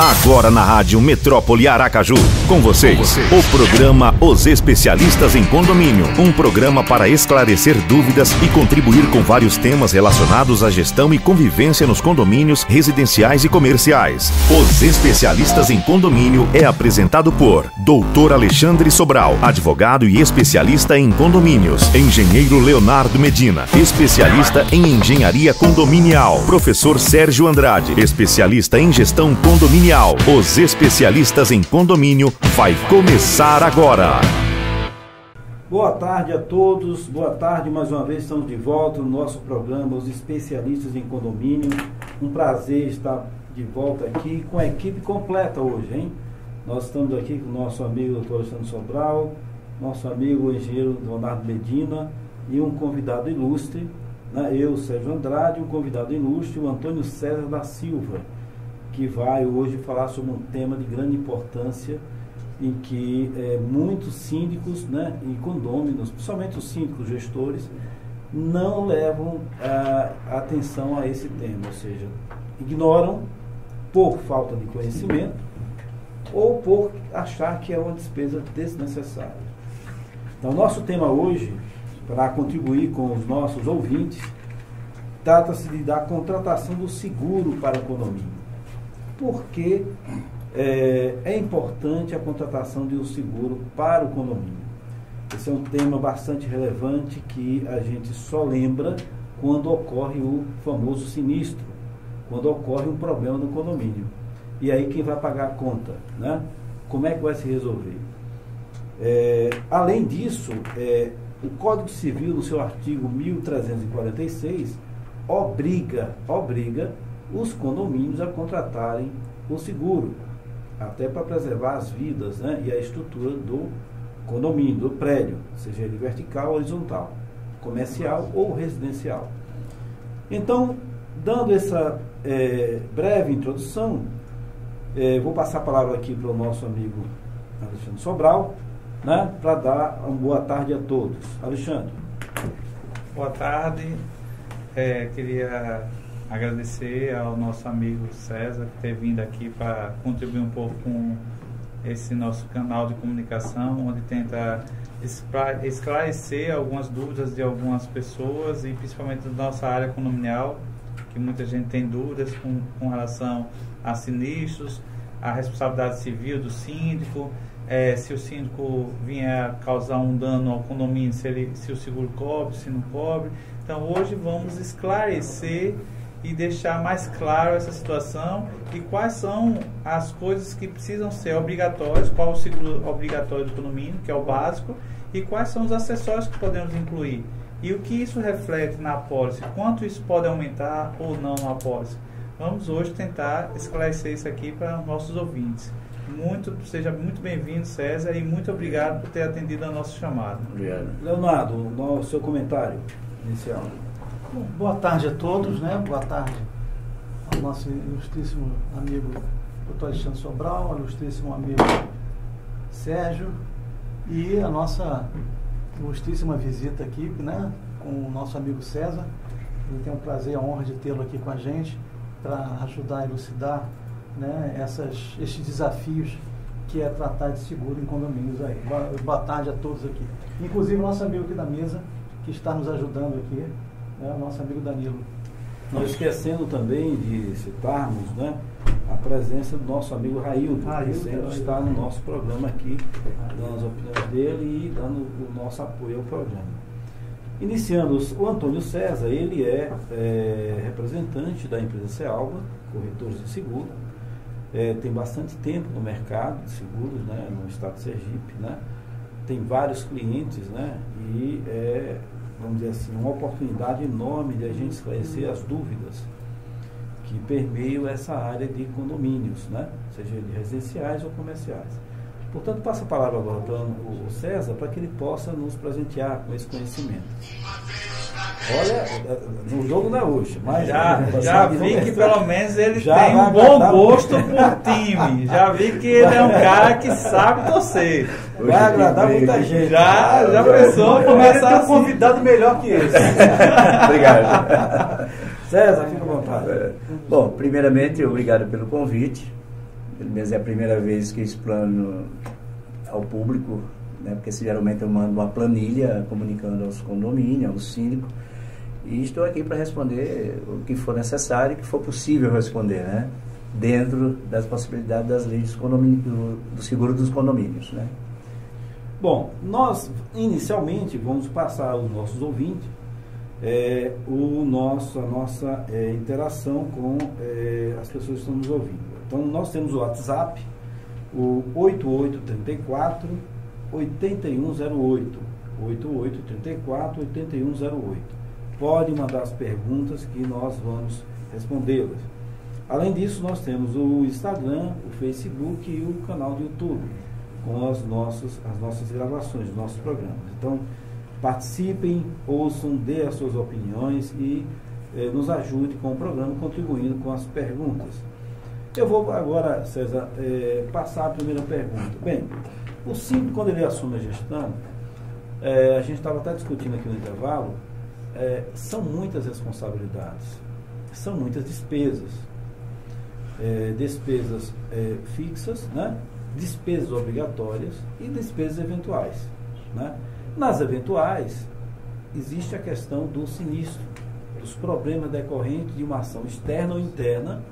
Agora na Rádio Metrópole Aracaju. Com vocês, o programa Os Especialistas em Condomínio. Um programa para esclarecer dúvidas e contribuir com vários temas relacionados à gestão e convivência nos condomínios residenciais e comerciais. Os Especialistas em Condomínio é apresentado por Dr. Alexandre Sobral, advogado e especialista em condomínios. Engenheiro Leonardo Medina, especialista em engenharia condominial. Professor Sérgio Andrade, especialista em gestão condominial. Os Especialistas em Condomínio vai começar agora. Boa tarde a todos, boa tarde, mais uma vez estamos de volta no nosso programa Os Especialistas em Condomínio. Um prazer estar de volta aqui com a equipe completa hoje, hein? Nós estamos aqui com o nosso amigo Dr. Alexandre Sobral, nosso amigo engenheiro Leonardo Medina e um convidado ilustre, né? Eu, Sérgio Andrade, um convidado ilustre, o Antônio César da Silva, que vai hoje falar sobre um tema de grande importância em que muitos síndicos, né, e condôminos, principalmente os síndicos gestores, não levam atenção a esse tema, ou seja, ignoram por falta de conhecimento ou por achar que é uma despesa desnecessária. Então, nosso tema hoje, para contribuir com os nossos ouvintes, trata-se da contratação do seguro para o condomínio. Por que é importante a contratação de um seguro para o condomínio? Esse é um tema bastante relevante que a gente só lembra quando ocorre o famoso sinistro, quando ocorre um problema no condomínio. E aí quem vai pagar a conta, né? Como é que vai se resolver? Além disso, o Código Civil, no seu artigo 1346, obriga os condomínios a contratarem o seguro, até para preservar as vidas, né, e a estrutura do condomínio, do prédio, seja ele vertical ou horizontal, comercial ou residencial. Então, dando essa breve introdução, vou passar a palavra aqui para o nosso amigo Alexandre Sobral, né, para dar uma boa tarde a todos. Alexandre. Boa tarde. Queria agradecer ao nosso amigo César por ter vindo aqui para contribuir um pouco com esse nosso canal de comunicação, onde tenta esclarecer algumas dúvidas de algumas pessoas e principalmente da nossa área condominial, que muita gente tem dúvidas com relação a sinistros, a responsabilidade civil do síndico, se o síndico vier causar um dano ao condomínio, se o seguro cobre, se não cobre. Então hoje vamos esclarecer e deixar mais claro essa situação e quais são as coisas que precisam ser obrigatórias, qual o seguro obrigatório do condomínio, que é o básico, e quais são os acessórios que podemos incluir. E o que isso reflete na apólice, quanto isso pode aumentar ou não na apólice. Vamos hoje tentar esclarecer isso aqui para os nossos ouvintes. Seja muito bem-vindo, César, e muito obrigado por ter atendido a nossa chamada. Obrigado. Leonardo, o seu comentário inicial. Bom, boa tarde a todos, né? Boa tarde ao nosso ilustríssimo amigo Dr. Alexandre Sobral, ao ilustríssimo amigo Sérgio e a nossa ilustríssima visita aqui, né? Com o nosso amigo César. Ele tem o prazer e a honra de tê-lo aqui com a gente para ajudar a elucidar, né, esses desafios que é tratar de seguro em condomínios aí. Boa tarde a todos aqui. Inclusive o nosso amigo aqui da mesa, que está nos ajudando aqui, o nosso amigo Danilo. Não esquecendo também de citarmos, né, a presença do nosso amigo Raildo, que sempre está no nosso programa aqui, dando as opiniões dele e dando o nosso apoio ao programa. Iniciando, o Antônio César, ele é representante da empresa Cealba, corretores de seguro, tem bastante tempo no mercado de seguros, né, no estado de Sergipe, né, tem vários clientes, né, e vamos dizer assim, uma oportunidade enorme de a gente esclarecer as dúvidas que permeiam essa área de condomínios, né? Seja de residenciais ou comerciais. Portanto, passo a palavra agora para o César, para que ele possa nos presentear com esse conhecimento. Olha, no jogo não é hoje, mas já vi que pelo menos ele tem um bom gosto por time. Já vi que ele é um cara que sabe torcer. Vai agradar muita gente. Já pensou começar a ter um convidado melhor que esse. Obrigado. César, fica à vontade. Bom, primeiramente, obrigado pelo convite. pelo menos é a primeira vez que explano ao público, né? Porque geralmente eu mando uma planilha comunicando aos condomínios, aos síndicos, e estou aqui para responder o que for necessário, o que for possível responder, né? Dentro das possibilidades das leis do seguro dos condomínios, né? Bom, nós inicialmente vamos passar aos nossos ouvintes a nossa interação com as pessoas que estão nos ouvindo. Então, nós temos o WhatsApp, o 8834 8108, 8834 8108. Pode mandar as perguntas que nós vamos respondê-las. Além disso, nós temos o Instagram, o Facebook e o canal do YouTube, com as nossas gravações, os nossos programas. Então, participem, ouçam, dê as suas opiniões e nos ajude com o programa, contribuindo com as perguntas. Eu vou agora, César, passar a primeira pergunta. Bem, o síndico, quando ele assume a gestão, a gente estava até discutindo aqui no intervalo, são muitas responsabilidades, são muitas despesas. Despesas fixas, né? Despesas obrigatórias e despesas eventuais, né? Nas eventuais, existe a questão do sinistro, dos problemas decorrentes de uma ação externa ou interna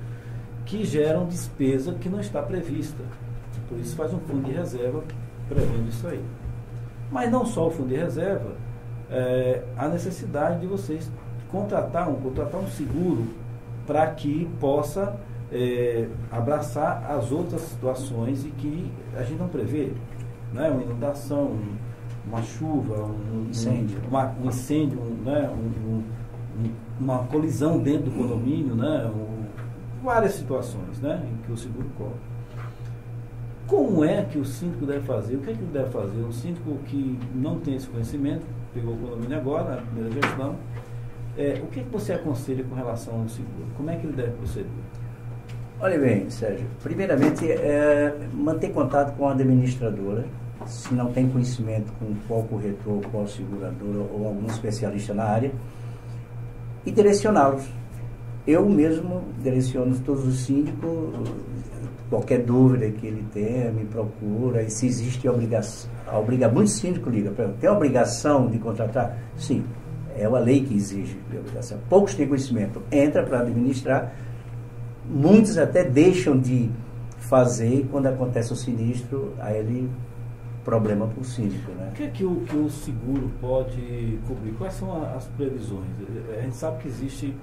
que geram despesa que não está prevista. Por isso faz um fundo de reserva prevendo isso aí. Mas não só o fundo de reserva, a necessidade de vocês contratar um seguro para que possa abraçar as outras situações e que a gente não prevê, né? Uma inundação, uma chuva, um incêndio, uma colisão dentro do condomínio, né? Várias situações, né? Em que o seguro cobre. Como é que o síndico deve fazer? O que é que ele deve fazer? Um síndico que não tem esse conhecimento, pegou o condomínio agora, na primeira gestão, o que é que você aconselha com relação ao seguro? Como é que ele deve proceder? Olha bem, Sérgio, primeiramente, manter contato com a administradora, se não tem conhecimento com qual corretor, qual seguradora ou algum especialista na área, e direcioná-los. Eu mesmo direciono todos os síndicos, qualquer dúvida que ele tenha, me procura, e se existe obrigação, muitos síndicos ligam, tem a obrigação de contratar? Sim, é a lei que exige a obrigação. Poucos têm conhecimento, entra para administrar. Muitos até deixam de fazer quando acontece o sinistro, aí ele problema para o síndico, né? O que é que o seguro pode cobrir? Quais são as previsões? A gente sabe que existe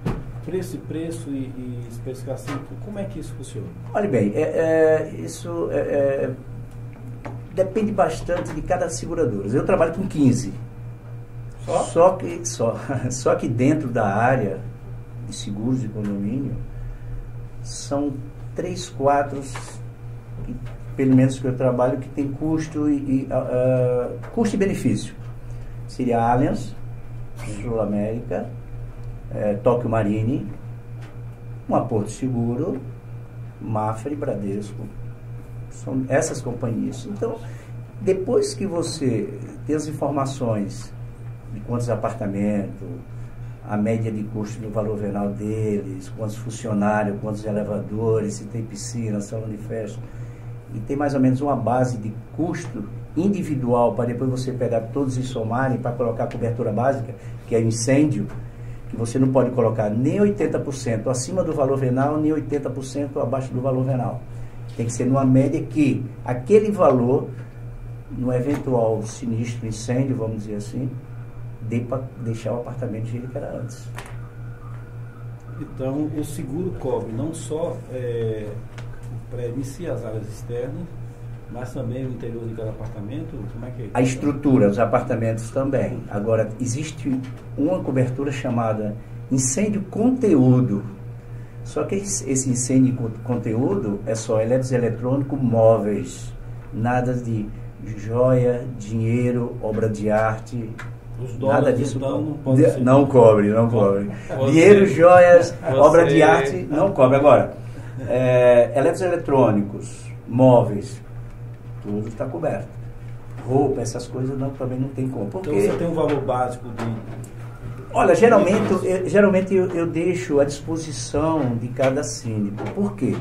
preço e especificação. Como é que isso funciona? Olha bem, isso depende bastante de cada seguradora. Eu trabalho com 15. Só que dentro da área de seguros de condomínio, são 3, 4, pelo menos que eu trabalho, que tem custo e benefício. Seria a Allianz, Sul América, Tóquio Marine, uma Porto Seguro, Mafra, Bradesco. São essas companhias. Então, depois que você tem as informações de quantos apartamentos, a média de custo do valor venal deles, quantos funcionários, quantos elevadores, se tem piscina, salão de festa, e tem mais ou menos uma base de custo individual para depois você pegar todos e somarem para colocar a cobertura básica, que é incêndio, que você não pode colocar nem 80% acima do valor venal, nem 80% abaixo do valor venal. Tem que ser numa média que aquele valor, no eventual sinistro, incêndio, vamos dizer assim, dê para deixar o apartamento do jeito que era antes. Então, o seguro cobre não só prédio em si, as áreas externas, mas também o interior de cada apartamento? Como é que é? A estrutura, os apartamentos também. Agora, existe uma cobertura chamada incêndio conteúdo. Só que esse incêndio conteúdo é só eletroeletrônico, móveis, nada de joia, dinheiro, obra de arte. Os dólares, nada disso então, não pode ser. Não cobre. Dinheiro, joias, obra de arte, não cobre. Agora, eletroeletrônicos, móveis, tudo está coberto. Roupa, essas coisas também não tem como. Porque, então você tem um valor básico de... Olha, geralmente eu deixo à disposição de cada síndico. Por quê?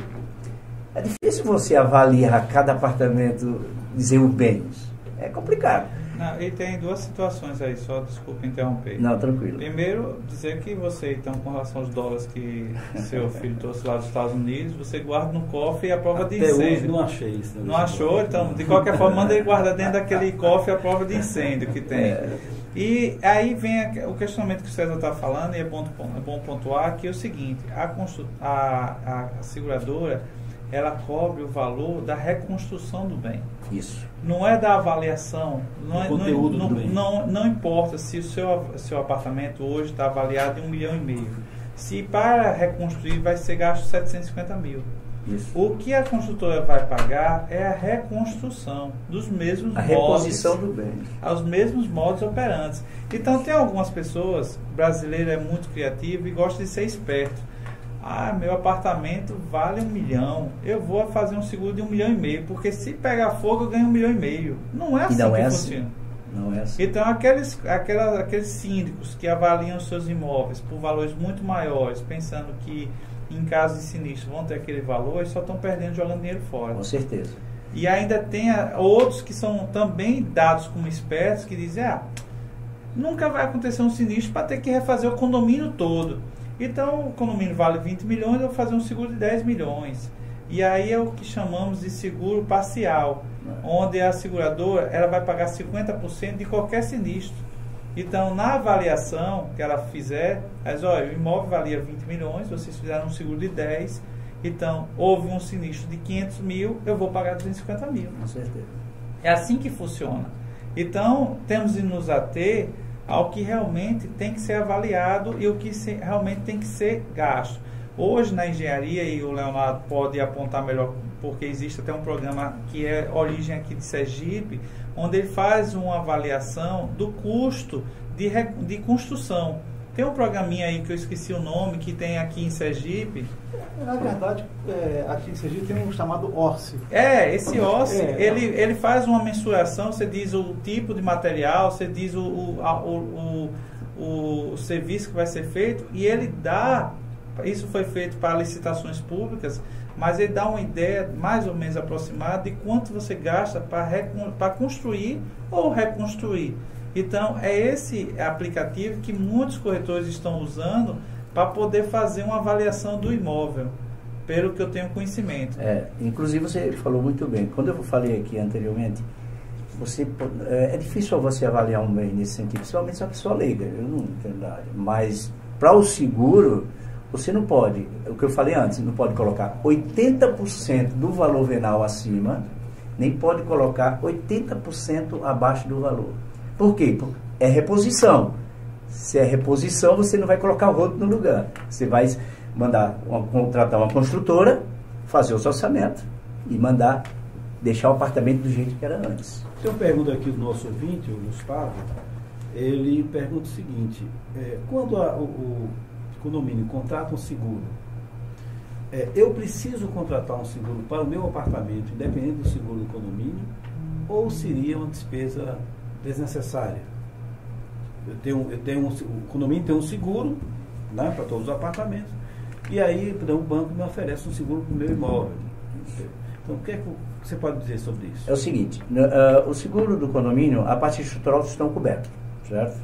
É difícil você avaliar cada apartamento, dizer os bens. É complicado. Não, e tem duas situações aí, só desculpa interromper. Não, tranquilo. Primeiro, dizer que você, então, com relação aos dólares que seu filho trouxe lá dos Estados Unidos, você guarda no cofre e a prova de incêndio. Até hoje não achei isso. Não achou? Então, de qualquer forma, manda ele guardar dentro daquele cofre a prova de incêndio que tem. E aí vem o questionamento que o César está falando, e é bom pontuar, que é o seguinte, a seguradora, ela cobre o valor da reconstrução do bem. Isso. Não é da avaliação, não importa se o seu apartamento hoje está avaliado em 1,5 milhão. Se para reconstruir vai ser gasto 750 mil. Isso. O que a construtora vai pagar é a reconstrução dos mesmos modos. A reposição do bem. Aos mesmos modos operantes. Então tem algumas pessoas, brasileiro é muito criativo e gosta de ser esperto. Ah, meu apartamento vale 1 milhão. Eu vou fazer um seguro de 1,5 milhão, porque se pegar fogo eu ganho 1,5 milhão. Não é assim que funciona. Não é assim. Então aqueles síndicos que avaliam seus imóveis por valores muito maiores, pensando que em caso de sinistro vão ter aquele valor, eles só estão perdendo, jogando dinheiro fora. Com certeza. E ainda tem outros que são também dados como espertos, que dizem, nunca vai acontecer um sinistro para ter que refazer o condomínio todo. Então, o condomínio vale 20 milhões, eu vou fazer um seguro de 10 milhões. E aí é o que chamamos de seguro parcial, onde a seguradora ela vai pagar 50% de qualquer sinistro. Então, na avaliação que ela fizer, olha, o imóvel valia 20 milhões, vocês fizeram um seguro de 10, então, houve um sinistro de 500 mil, eu vou pagar 250 mil. Com certeza. É assim que funciona. Então, temos de nos ater ao que realmente tem que ser avaliado e o que realmente tem que ser gasto. Hoje, na engenharia, e o Leonardo pode apontar melhor, porque existe até um programa que é origem aqui de Sergipe, onde ele faz uma avaliação do custo de construção. Tem um programinha aí que eu esqueci o nome, que tem aqui em Sergipe. Na verdade, aqui em Sergipe tem um chamado ORCE. Esse ORCE, ele faz uma mensuração, você diz o tipo de material, você diz o serviço que vai ser feito, e ele dá, isso foi feito para licitações públicas, mas ele dá uma ideia mais ou menos aproximada de quanto você gasta para construir ou reconstruir. Então, é esse aplicativo que muitos corretores estão usando para poder fazer uma avaliação do imóvel, pelo que eu tenho conhecimento. Inclusive, você falou muito bem. Quando eu falei aqui anteriormente, é difícil você avaliar um bem nesse sentido, principalmente se a pessoa leiga, eu não entendo da área. Mas, para o seguro, você não pode, o que eu falei antes, não pode colocar 80% do valor venal acima, nem pode colocar 80% abaixo do valor. Por quê? Porque é reposição. Se é reposição, você não vai colocar o outro no lugar. Você vai contratar uma construtora, fazer o orçamento e deixar o apartamento do jeito que era antes. Tem uma pergunta aqui do nosso ouvinte, o Gustavo. Ele pergunta o seguinte: quando o condomínio contrata um seguro, eu preciso contratar um seguro para o meu apartamento, independente do seguro do condomínio, ou seria uma despesa desnecessária? O condomínio tem um seguro, né, para todos os apartamentos, e aí o banco me oferece um seguro para o meu imóvel. Então, o que é que você pode dizer sobre isso? É o seguinte, o seguro do condomínio, a parte estrutural estão cobertos, certo?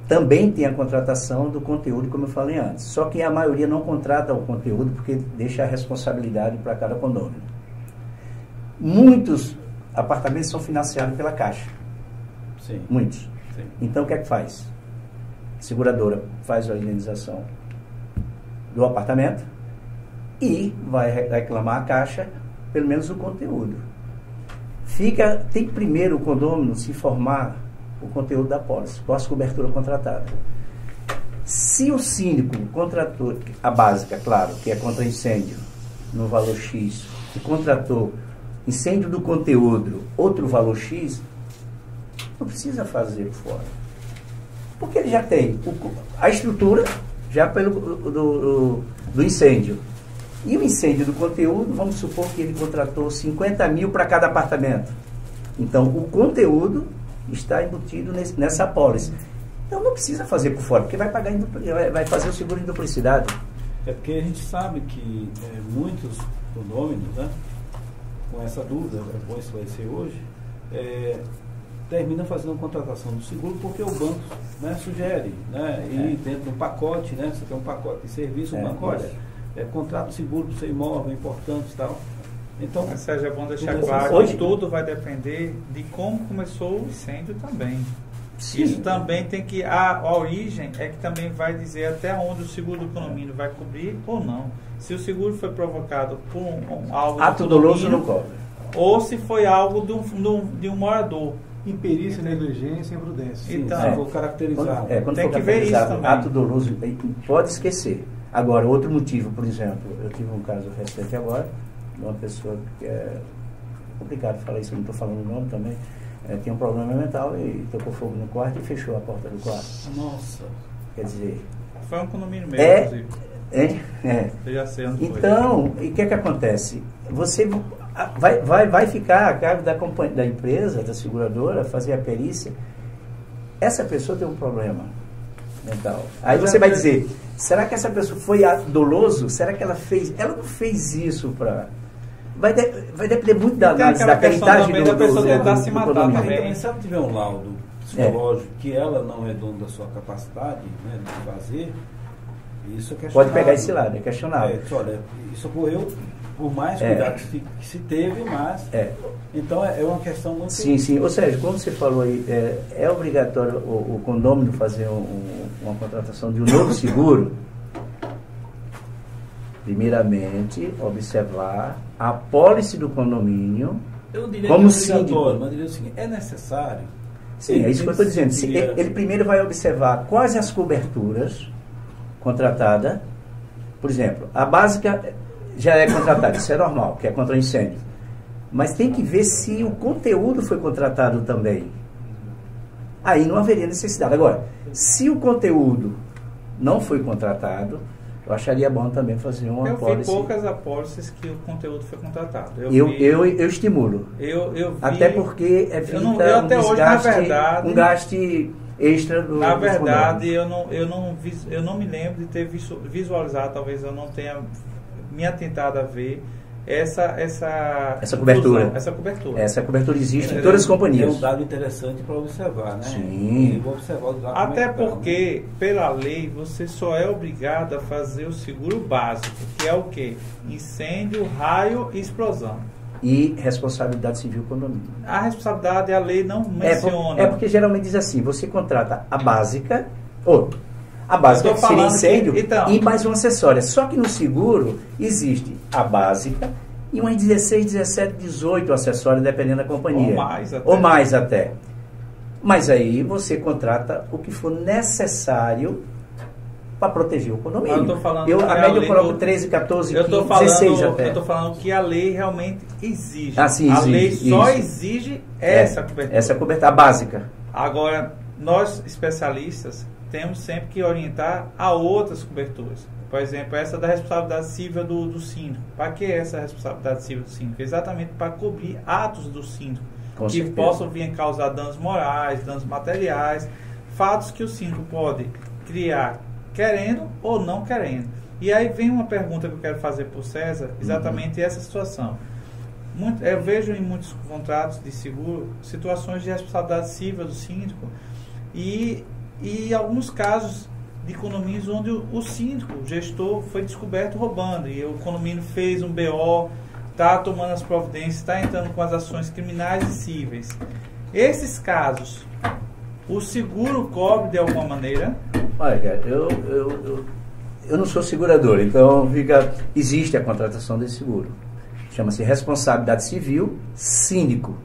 Também tem a contratação do conteúdo, como eu falei antes, só que a maioria não contrata o conteúdo porque deixa a responsabilidade para cada condomínio. Muitos apartamentos são financiados pela Caixa. Sim. Muitos. Sim. Então, o que é que faz? A seguradora faz a indenização do apartamento e vai reclamar a Caixa, pelo menos o conteúdo. Tem que primeiro o condomínio se informar o conteúdo da pólice, qual a cobertura contratada. Se o síndico contratou a básica, claro, que é contra incêndio, no valor X, e contratou incêndio do conteúdo, outro valor X, não precisa fazer por fora. Porque ele já tem a estrutura já do incêndio. E o incêndio do conteúdo, vamos supor que ele contratou 50 mil para cada apartamento. Então, o conteúdo está embutido nessa apólice. Então, não precisa fazer por fora, porque vai fazer o seguro em duplicidade. É porque a gente sabe que muitos condôminos, né? Com essa dúvida, é bom esclarecer hoje, termina fazendo a contratação do seguro porque o banco, né, sugere, né? E dentro do pacote, né? Você tem um pacote de serviço, um pacote, contrato de seguro para o seu imóvel, importante e tal. Então, Sérgio, é bom deixar claro que tudo vai depender de como começou o incêndio também. Sim. Isso também tem que... A origem é que também vai dizer até onde o seguro do condomínio vai cobrir ou não. Se o seguro foi provocado por algo... Ato doloso não cobre. Ou se foi algo de um morador. Imperícia, negligência e imprudência. Sim, então, vou caracterizar. Quando tem for que ver isso também. Ato doloso, pode esquecer. Agora, outro motivo, por exemplo, eu tive um caso recente agora, de uma pessoa que é complicado falar isso, eu não estou falando o nome também, tinha um problema mental e tocou fogo no quarto e fechou a porta do quarto. Nossa. Quer dizer... Foi um condomínio mesmo, inclusive. Eu já sei onde foi. Então, e o que acontece? Você vai ficar a cargo da empresa, da seguradora, fazer a perícia. Essa pessoa tem um problema mental. Aí você vai dizer, será que essa pessoa foi doloso? Será que ela fez? Ela não fez isso para... Vai depender muito da análise, da peritagem da pessoa tentar se matar também. Se ela tiver um laudo psicológico que ela não é dona da sua capacidade, né, de fazer, isso é questionável. Pode pegar esse lado, é questionável. Olha, isso ocorreu por mais cuidado que se teve, mas... Então é uma questão muito... Sim. Ou seja, como você falou aí, é obrigatório o condômino fazer uma contratação de um novo seguro? Primeiramente, observar a apólice do condomínio. Eu não diria como que é obrigatório, mas diria o seguinte, é necessário. Sim, é isso que eu estou dizendo. Ele primeiro vai observar quais as coberturas contratadas. Por exemplo, a básica já é contratada, isso é normal, que é contra incêndio. Mas tem que ver se o conteúdo foi contratado também. Aí não haveria necessidade. Agora, se o conteúdo não foi contratado, eu acharia bom também fazer uma apólice. Eu vi poucas apólices que o conteúdo foi contratado. Eu estimulo. Eu vi, até porque evita um gaste extra do... Na verdade, eu não me lembro de ter visualizado, talvez eu não tenha me atentado a ver essa cobertura. Essa cobertura existe em todas as companhias. É um dado interessante para observar, né? Sim. Vou observar o dado. Até porque, pela lei, você só é obrigado a fazer o seguro básico, que é o quê? Incêndio, raio e explosão. E responsabilidade civil condomínio. A responsabilidade a lei não menciona. É porque geralmente diz assim, você contrata a básica, a básica que seria incêndio, e mais uma acessória. Só que no seguro existe a básica e umas 16, 17, 18 acessórios, dependendo da companhia. Ou mais até. Mas aí você contrata o que for necessário para proteger o condomínio. A média eu coloco 13, 14, 15, 16 até. Eu estou falando que a lei realmente exige. Sim, a lei só exige essa cobertura. Essa cobertura, a básica. Agora, nós especialistas temos sempre que orientar a outras coberturas. Por exemplo, essa da responsabilidade civil do síndico. Para que essa responsabilidade civil do síndico? Exatamente para cobrir atos do síndico que possam vir a causar danos morais, danos materiais, fatos que o síndico pode criar querendo ou não querendo. E aí vem uma pergunta que eu quero fazer para o César, exatamente essa situação. Eu vejo em muitos contratos de seguro situações de responsabilidade civil do síndico e alguns casos de condomínios onde o síndico, o gestor, foi descoberto roubando e o condomínio fez um BO, está tomando as providências, está entrando com as ações criminais e cíveis. Esses casos, o seguro cobre de alguma maneira? Olha, cara, eu não sou segurador, então existe a contratação desse seguro. Chama-se responsabilidade civil síndico.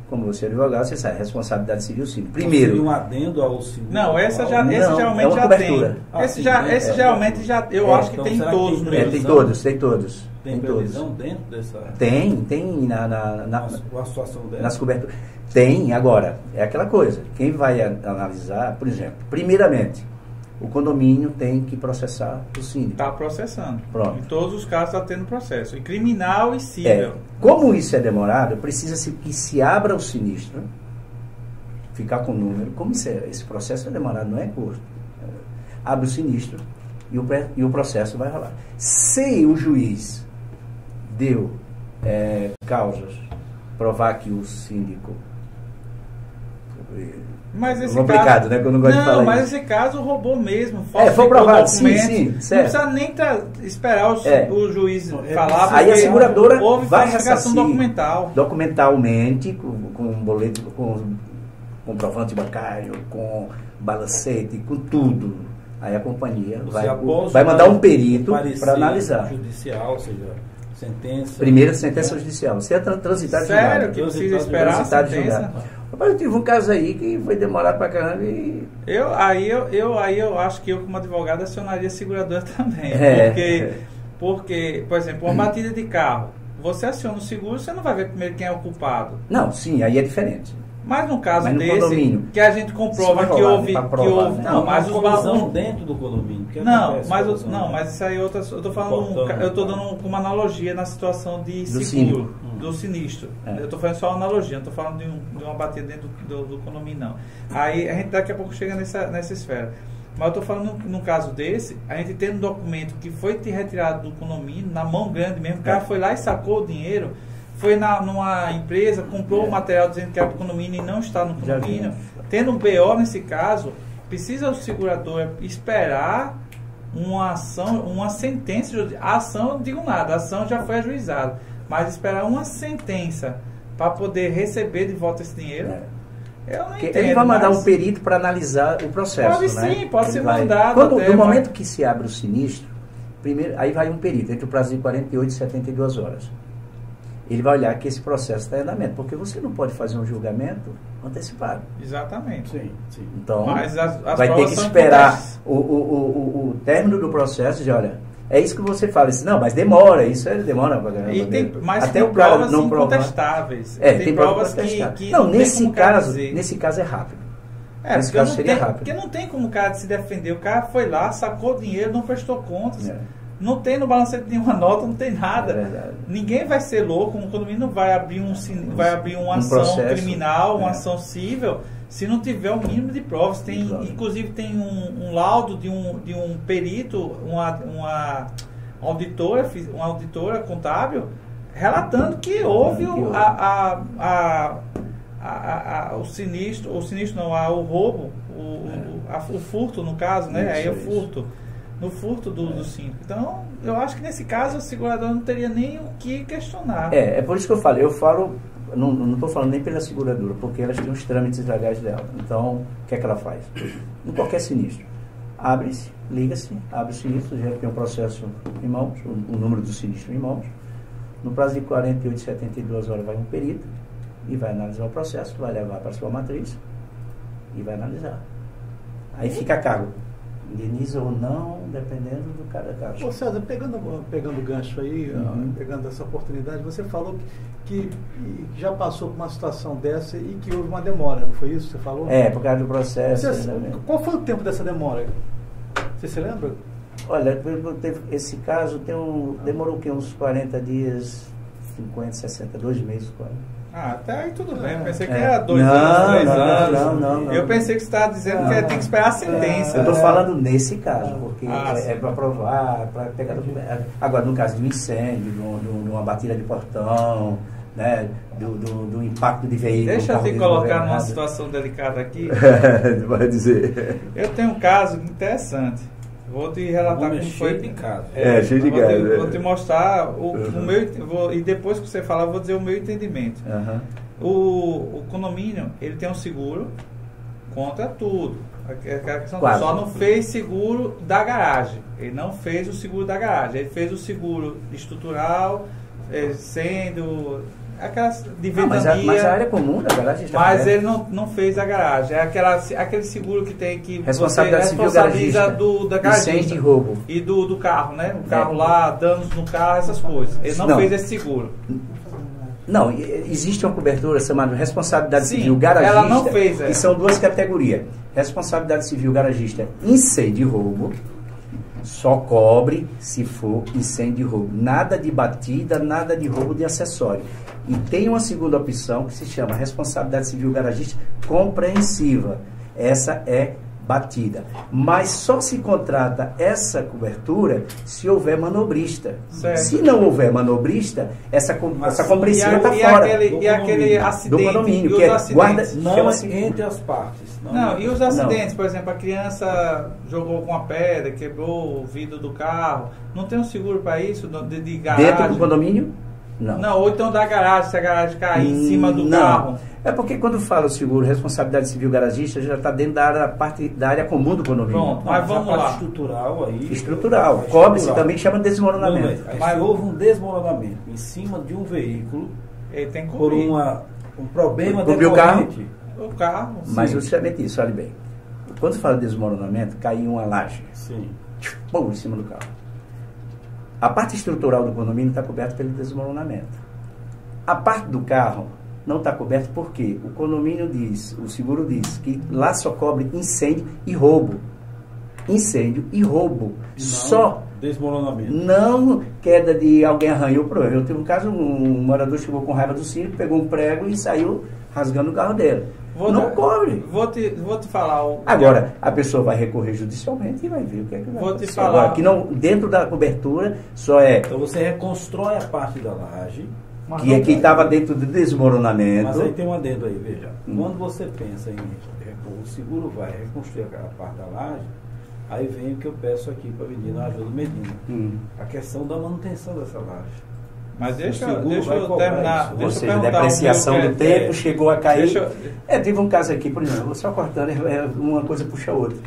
Como você é advogado, você sabe, responsabilidade civil síndico. Primeiro. Um adendo ao seguro? Não, esse geralmente já tem. Esse geralmente já, eu acho que tem todos no Tem todos. Tem previsão dentro dessa... Tem a situação dela? Nas coberturas. Tem, agora, é aquela coisa. Quem vai analisar, por exemplo, primeiramente, o condomínio tem que processar o síndico. Está processando. Pronto. Em todos os casos está tendo processo. E criminal e civil. Como isso é demorado, precisa que se abra o sinistro, ficar com o número. Como esse processo é demorado, não é curto. Abre o sinistro e o processo vai rolar. Se o juiz deu causas, provar que o síndico... Mas esse complicado, caso, né? Que eu não gosto de falar mas isso. esse caso roubou mesmo. Foi provado, sim, Não certo. precisa nem esperar o juiz falar. Aí a seguradora houve vai falsificação ressarcir documentalmente, com boleto, com comprovante bancário, com balancete, com tudo. Aí a companhia vai mandar um perito para analisar. Judicial, ou seja, sentença. Primeira sentença judicial. Você é transitado de julgado. Sério que precisa esperar a sentença? Rapaz, eu tive um caso aí que foi demorado pra caramba e... Eu acho que eu, como advogado, acionaria a seguradora também. Porque, por exemplo, uma batida de carro, você aciona o seguro, você não vai ver primeiro quem é o culpado. Não, sim, aí é diferente. Mas no caso no desse, condomínio, que a gente comprova que houve... Não, mas os balões dentro do condomínio. Mas isso aí eu estou dando uma analogia na situação de seguro, do sinistro. Eu estou fazendo só uma analogia, não estou falando de uma batida dentro do condomínio, não. Aí a gente daqui a pouco chega nessa esfera. Mas eu estou falando, no caso desse, a gente tem um documento que foi retirado do condomínio, na mão grande mesmo, o cara foi lá e sacou o dinheiro, foi numa empresa, comprou o material dizendo que era para o condomínio e não está no condomínio. Tendo um BO nesse caso, precisa o segurador esperar uma ação, uma sentença. A ação, não digo nada, a ação já foi ajuizada, mas esperar uma sentença para poder receber de volta esse dinheiro. Eu não entendo. Ele vai mandar um perito para analisar o processo. Pode sim, pode ser mandado. No momento que se abre o sinistro, primeiro, aí vai um perito, entre o prazo de 48 e 72 horas. Ele vai olhar que esse processo está em andamento, porque você não pode fazer um julgamento antecipado. Exatamente. Sim. Então, mas as vai ter que esperar o término do processo de, olha, é isso que você fala. Não, mas demora, demora pra caramba. Mas até tem o cara provas não incontestáveis. Tem provas que não, nesse caso é rápido. Nesse caso seria rápido. Porque não tem como o cara se defender. O cara foi lá, sacou o dinheiro, não prestou contas. Não tem no balancete nenhuma nota, não tem nada. Ninguém vai ser louco, um condomínio não vai abrir uma ação processo, criminal, uma ação civil, se não tiver o mínimo de provas. Inclusive tem um laudo de um perito, uma auditora contábil, relatando que houve o sinistro, o roubo, o furto no caso, né? Aí é o furto. No furto do síndico. Então, eu acho que nesse caso o segurador não teria nem o que questionar. É por isso que eu falo, não estou falando nem pela seguradora, porque elas têm os trâmites legais dela. Então, o que é que ela faz? Em qualquer sinistro, abre-se, liga-se, abre o sinistro, já tem um processo em mãos, o número do sinistro em mãos. No prazo de 48, 72 horas vai um perito e vai analisar o processo, vai levar para a sua matriz e vai analisar. Aí fica a cargo. Indeniza ou não, dependendo do cada caso. Ô César, pegando o gancho aí, pegando essa oportunidade, você falou que já passou por uma situação dessa e que houve uma demora, não foi isso que você falou? Por causa do processo. Qual foi o tempo dessa demora? Você se lembra? Olha, esse caso demorou o quê? Uns 40 dias, 50, 60, 2 meses quase. Até aí tudo bem. Pensei que era 2 anos, 3 anos. Não. Eu pensei que você estava dizendo que tem que esperar a sentença. Eu estou falando nesse caso, porque é para provar, para pegar documento. Agora, no caso de um incêndio, de uma batida de portão, né, do impacto de veículo. Deixa eu te colocar numa situação delicada aqui. Vai dizer. Eu tenho um caso interessante. Vou te relatar como foi. De caso. Cheio de caso. Vou te mostrar o meu. E depois que você falar, eu vou dizer o meu entendimento. O condomínio, ele tem um seguro contra tudo. Só não fez seguro da garagem. Ele não fez o seguro da garagem. Ele fez o seguro estrutural, sendo aquelas de ventania. Mas a área comum da garagem está Mas ele não fez a garagem. É aquele seguro que tem que responsabilidade civil garagista, da garagista incêndio e roubo. E do carro, né? O carro lá, danos no carro, essas coisas. Ele não fez esse seguro. Não, existe uma cobertura chamada responsabilidade civil garagista. Ela não fez, e são duas categorias. Responsabilidade civil garagista, incêndio e roubo. Só cobre se for incêndio e roubo. Nada de batida, nada de roubo de acessório. E tem uma segunda opção que se chama responsabilidade civil garagista compreensiva. Essa é batida. Mas só se contrata essa cobertura se houver manobrista. Certo. Se não houver manobrista, essa compreensiva está e fora aquele do acidente, condomínio, e que os é guarda, acidentes? Não chama-se- entre as partes. Não, e os acidentes, por exemplo, a criança jogou com uma pedra, quebrou o vidro do carro, não tem um seguro para isso, de garagem? dentro do condomínio? Não. Não, ou então da garagem, se a garagem cair em cima do Não. carro. É porque quando fala o seguro, responsabilidade civil garagista, já está dentro da área comum do condomínio. Pronto. Mas Mas vamos a parte lá. estrutural aí. Estrutural. a Cobre-se estrutural. também, chama de Tudo desmoronamento. bem. Aí Mas- se houve um desmoronamento em cima de um veículo Ele tem que por cobrir um problema Cobriu o carro? decorrente. o carro. Mas sim. justamente isso, olha bem. Quando fala de desmoronamento, caiu uma laje, Sim. pum, em cima do carro. A parte estrutural do condomínio está coberta pelo desmoronamento. A parte do carro não está coberta porque o condomínio diz, o seguro diz, que lá só cobre incêndio e roubo. Incêndio e roubo. Não Só. desmoronamento. Não queda de alguém arranhou o problema. Eu tive um caso, um morador chegou com raiva do síndico, pegou um prego e saiu rasgando o carro dele. Não cobre. Vou te falar. Agora, a pessoa vai recorrer judicialmente e vai ver o que é que vai Vou te acontecer. falar. Agora, que não, dentro da cobertura, só é Então você reconstrói a parte da laje. Mas que não é que cai. estava dentro do desmoronamento. Mas aí tem um adendo aí, veja. Hum. Quando você pensa em o seguro vai reconstruir aquela parte da laje, aí vem o que eu peço aqui para Medina, a ajuda do Medina. A questão da manutenção dessa laje. Mas deixa O seguro vai eu cobrar terminar. isso. Deixa Ou eu seja, perguntar depreciação o meu do que é- tempo, chegou a cair. Deixa eu- Teve um caso aqui, por exemplo, só cortando, uma coisa puxa a outra.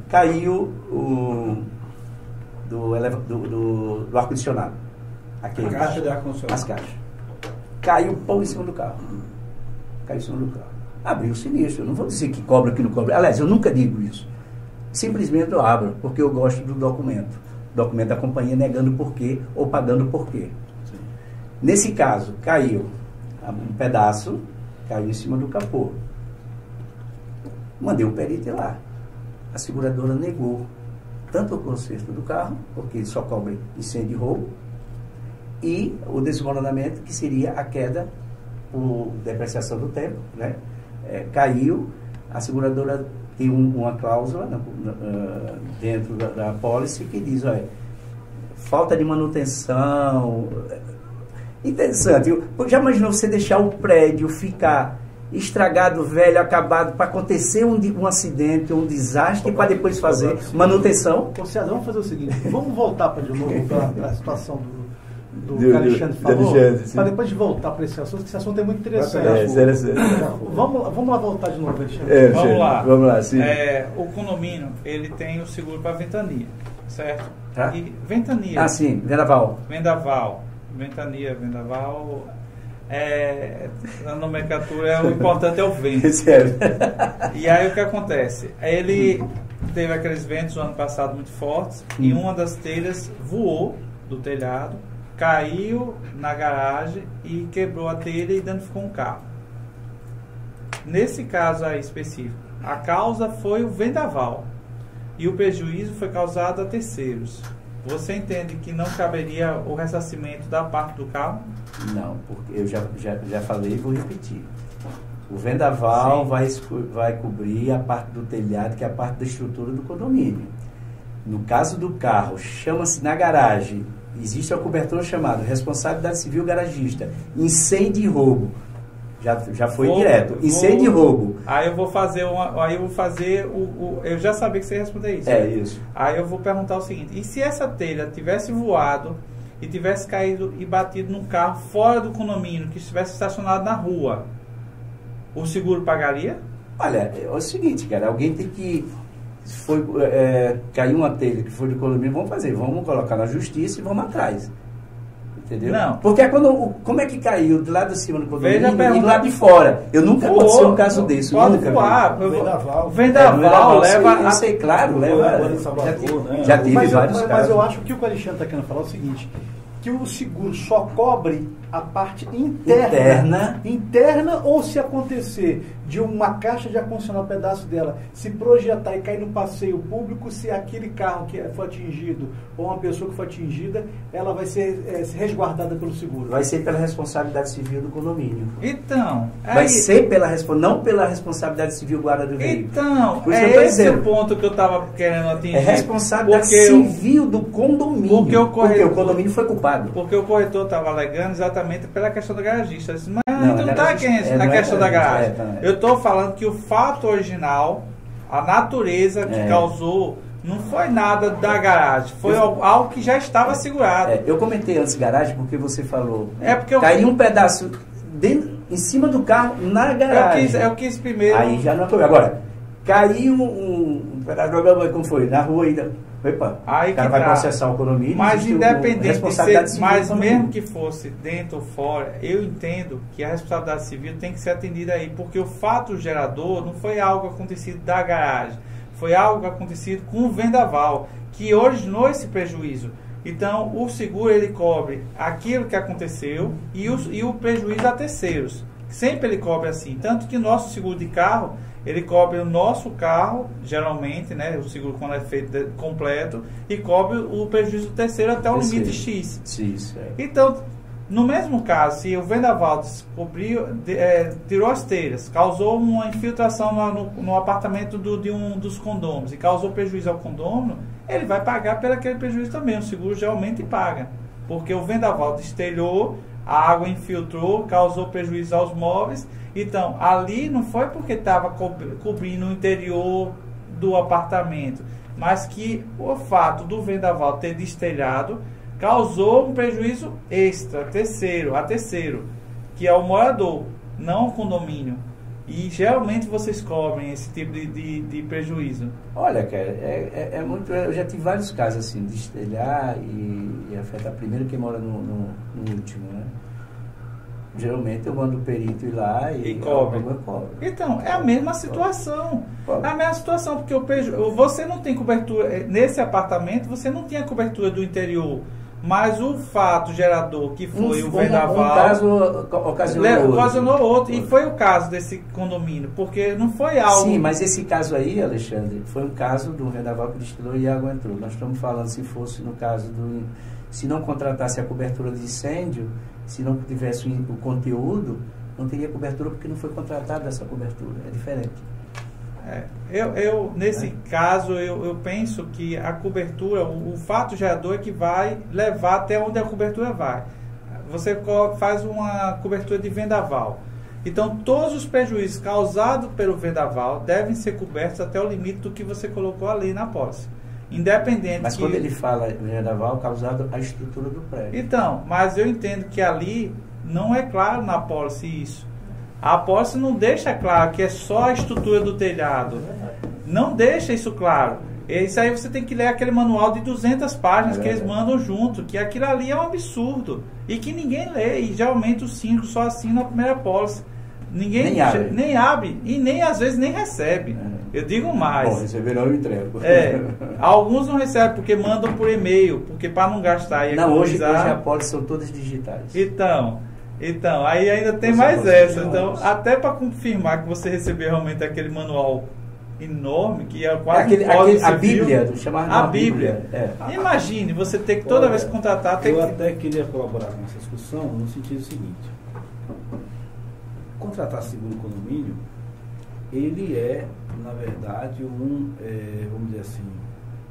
Caiu do ar-condicionado. Aquele. A caixa de ar-condicionado. As caixas. Caiu pão em cima do carro. Caiu em cima do carro. Abriu o sinistro. Eu não vou dizer que cobra, que não cobra. Aliás, eu nunca digo isso. Simplesmente eu abro, porque eu gosto do documento. Documento da companhia negando por quê ou pagando por quê. Sim. Nesse caso, caiu um pedaço, caiu em cima do capô. Mandei o perito ir lá. A seguradora negou tanto o conserto do carro, porque só cobre incêndio e roubo, e o desmoronamento, que seria a queda por depreciação do tempo, né? Caiu, a seguradora tem uma cláusula dentro da pólice que diz, olha, falta de manutenção. Interessante. Já imaginou você deixar o prédio ficar estragado, velho, acabado, para acontecer um acidente, um desastre, para depois fazer manutenção? Ô César, vamos fazer o seguinte, vamos voltar de novo para a situação do Do- que o Alexandre do falou, Alexandre, sim. para depois de voltar para esse assunto, que esse assunto é muito interessante. interessante. Vamos lá voltar de novo, Alexandre. Vamos lá. sim. O condomínio, ele tem o seguro para ventania, certo? Tá. E ventania. Ah, sim, vendaval. Vendaval. Vendaval. Na nomenclatura, o importante é o vento. Sério. E aí o que acontece? Ele teve aqueles ventos no ano passado muito fortes e uma das telhas voou do telhado, caiu na garagem e quebrou a telha e danificou um carro. Nesse caso aí específico, a causa foi o vendaval e o prejuízo foi causado a terceiros. Você entende que não caberia o ressarcimento da parte do carro? Não, porque eu já falei e vou repetir. O vendaval vai cobrir a parte do telhado, que é a parte da estrutura do condomínio. No caso do carro, chama-se na garagem, existe uma cobertura chamada responsabilidade civil garagista, incêndio e roubo. Já foi direto. Incêndio e roubo. Aí eu vou fazer eu já sabia que você ia responder isso. É isso. Aí eu vou perguntar o seguinte: e se essa telha tivesse voado e tivesse caído e batido num carro fora do condomínio, que estivesse estacionado na rua, o seguro pagaria? Olha, é o seguinte, cara, alguém tem que... caiu uma telha que foi do condomínio, vamos colocar na justiça e vamos atrás. Entendeu? Não. Porque como é que caiu do lado de cima do condomínio Veja a e pergunta. do lado de fora? Eu nunca aconteceu um caso desse. Pode nunca voar. vi. Vendaval. Vendaval leva eu sei, claro, leva. Em Salvador, né? Já tive vários mas casos. eu acho que o Alexandre está querendo falar é o seguinte, que o seguro só cobre a parte interna, ou se acontecer de uma caixa de ar-condicionado, um pedaço dela, se projetar e cair no passeio público, se aquele carro que foi atingido ou uma pessoa que foi atingida, ela vai ser resguardada pelo seguro? Vai ser pela responsabilidade civil do condomínio. Então... Vai ser não pela responsabilidade civil guarda do veículo. Então, esse o ponto que eu estava querendo atingir. É responsabilidade civil do condomínio. Porque o condomínio foi culpado. Porque o corretor estava alegando exatamente pela questão do garagista. Mas não está na questão da garagem. Eu estou falando que o fato original, a natureza que causou, não foi nada da garagem. Foi algo que já estava segurado. Eu comentei antes garagem porque você falou. Porque caiu um pedaço em cima do carro na garagem. Eu quis primeiro... Aí já não é problema. Agora, caiu um pedaço, como foi? Na rua ainda... Opa, aí o cara vai processar o condomínio. Mas independente de ser, mas mesmo que fosse dentro ou fora, eu entendo que a responsabilidade civil tem que ser atendida aí, porque o fato gerador não foi algo acontecido da garagem, foi algo acontecido com o vendaval, que originou esse prejuízo. Então, o seguro ele cobre aquilo que aconteceu e o prejuízo a terceiros. Sempre ele cobre assim, tanto que o nosso seguro de carro ele cobre o nosso carro, geralmente, né, o seguro quando é feito completo, e cobre o prejuízo terceiro até o limite X. Então, no mesmo caso, se o vendaval tirou as telhas, causou uma infiltração no apartamento de um dos condôminos e causou prejuízo ao condômino, ele vai pagar pelo aquele prejuízo também. O seguro geralmente paga, porque o vendaval destelhou, a água infiltrou, causou prejuízo aos móveis. Então, ali não foi porque estava cobrindo o interior do apartamento, mas que o fato do vendaval ter destelhado causou um prejuízo extra, a terceiro, que é o morador, não o condomínio. E geralmente vocês cobrem esse tipo de prejuízo. Olha, cara, é muito. Eu já tive vários casos assim, de destelhar e afetar primeiro quem mora no último, né? Geralmente eu mando o perito ir lá e cobre. Então, é a mesma situação. É a mesma situação, porque você não tem cobertura. Nesse apartamento, você não tinha cobertura do interior. Mas o fato gerador, que foi o vendaval... Um caso ocasionou outro. E foi o caso desse condomínio, porque não foi algo... Sim, mas esse caso aí, Alexandre, foi um caso do vendaval que destilou e a água entrou. Nós estamos falando se fosse no caso do... Se não contratasse a cobertura de incêndio, se não tivesse o conteúdo, não teria cobertura porque não foi contratada essa cobertura. É diferente. Nesse caso, eu penso que a cobertura, o fato gerador é que vai levar até onde a cobertura vai. Você faz uma cobertura de vendaval. Então, todos os prejuízos causados pelo vendaval devem ser cobertos até o limite do que você colocou ali na apólice. Independente. Mas quando ele fala vendaval, causado a estrutura do prédio. Então, mas eu entendo que ali não é claro na apólice isso. A apólice não deixa claro que é só a estrutura do telhado. Não deixa isso claro. Isso aí você tem que ler aquele manual de 200 páginas que eles mandam junto, que aquilo ali é um absurdo. E que ninguém lê, e geralmente os síndicos só assinam a primeira apólice. Ninguém nem abre e nem às vezes nem recebe. Eu digo mais. Bom, receberão eu entrego. Alguns não recebem porque mandam por e-mail, porque para não gastar e não, hoje a apólice são todas digitais. Então, aí ainda tem mais essa. Então, até para confirmar que você recebeu realmente aquele manual enorme, que é quase a Bíblia, a Bíblia. Imagine, você ter que toda vez que contratar... Eu até queria colaborar nessa discussão no sentido seguinte. Contratar seguro condomínio, ele é, na verdade, vamos dizer assim,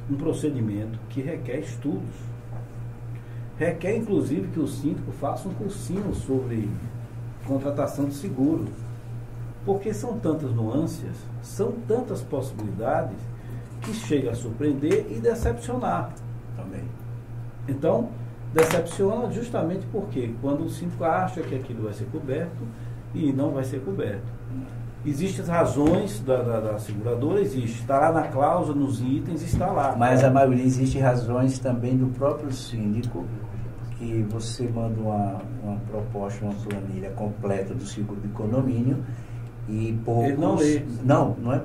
um procedimento que requer estudos. Requer, inclusive, que o síndico faça um cursinho sobre contratação de seguro. Porque são tantas nuances, são tantas possibilidades, que chega a surpreender e decepcionar também. Então, decepciona justamente porque quando o síndico acha que aquilo vai ser coberto e não vai ser coberto. Existem as razões da seguradora, está lá na cláusula, nos itens, está lá. Mas a maioria existe razões também do próprio síndico, que você manda uma proposta, uma planilha completa do seguro de condomínio e poucos... Ele não lê.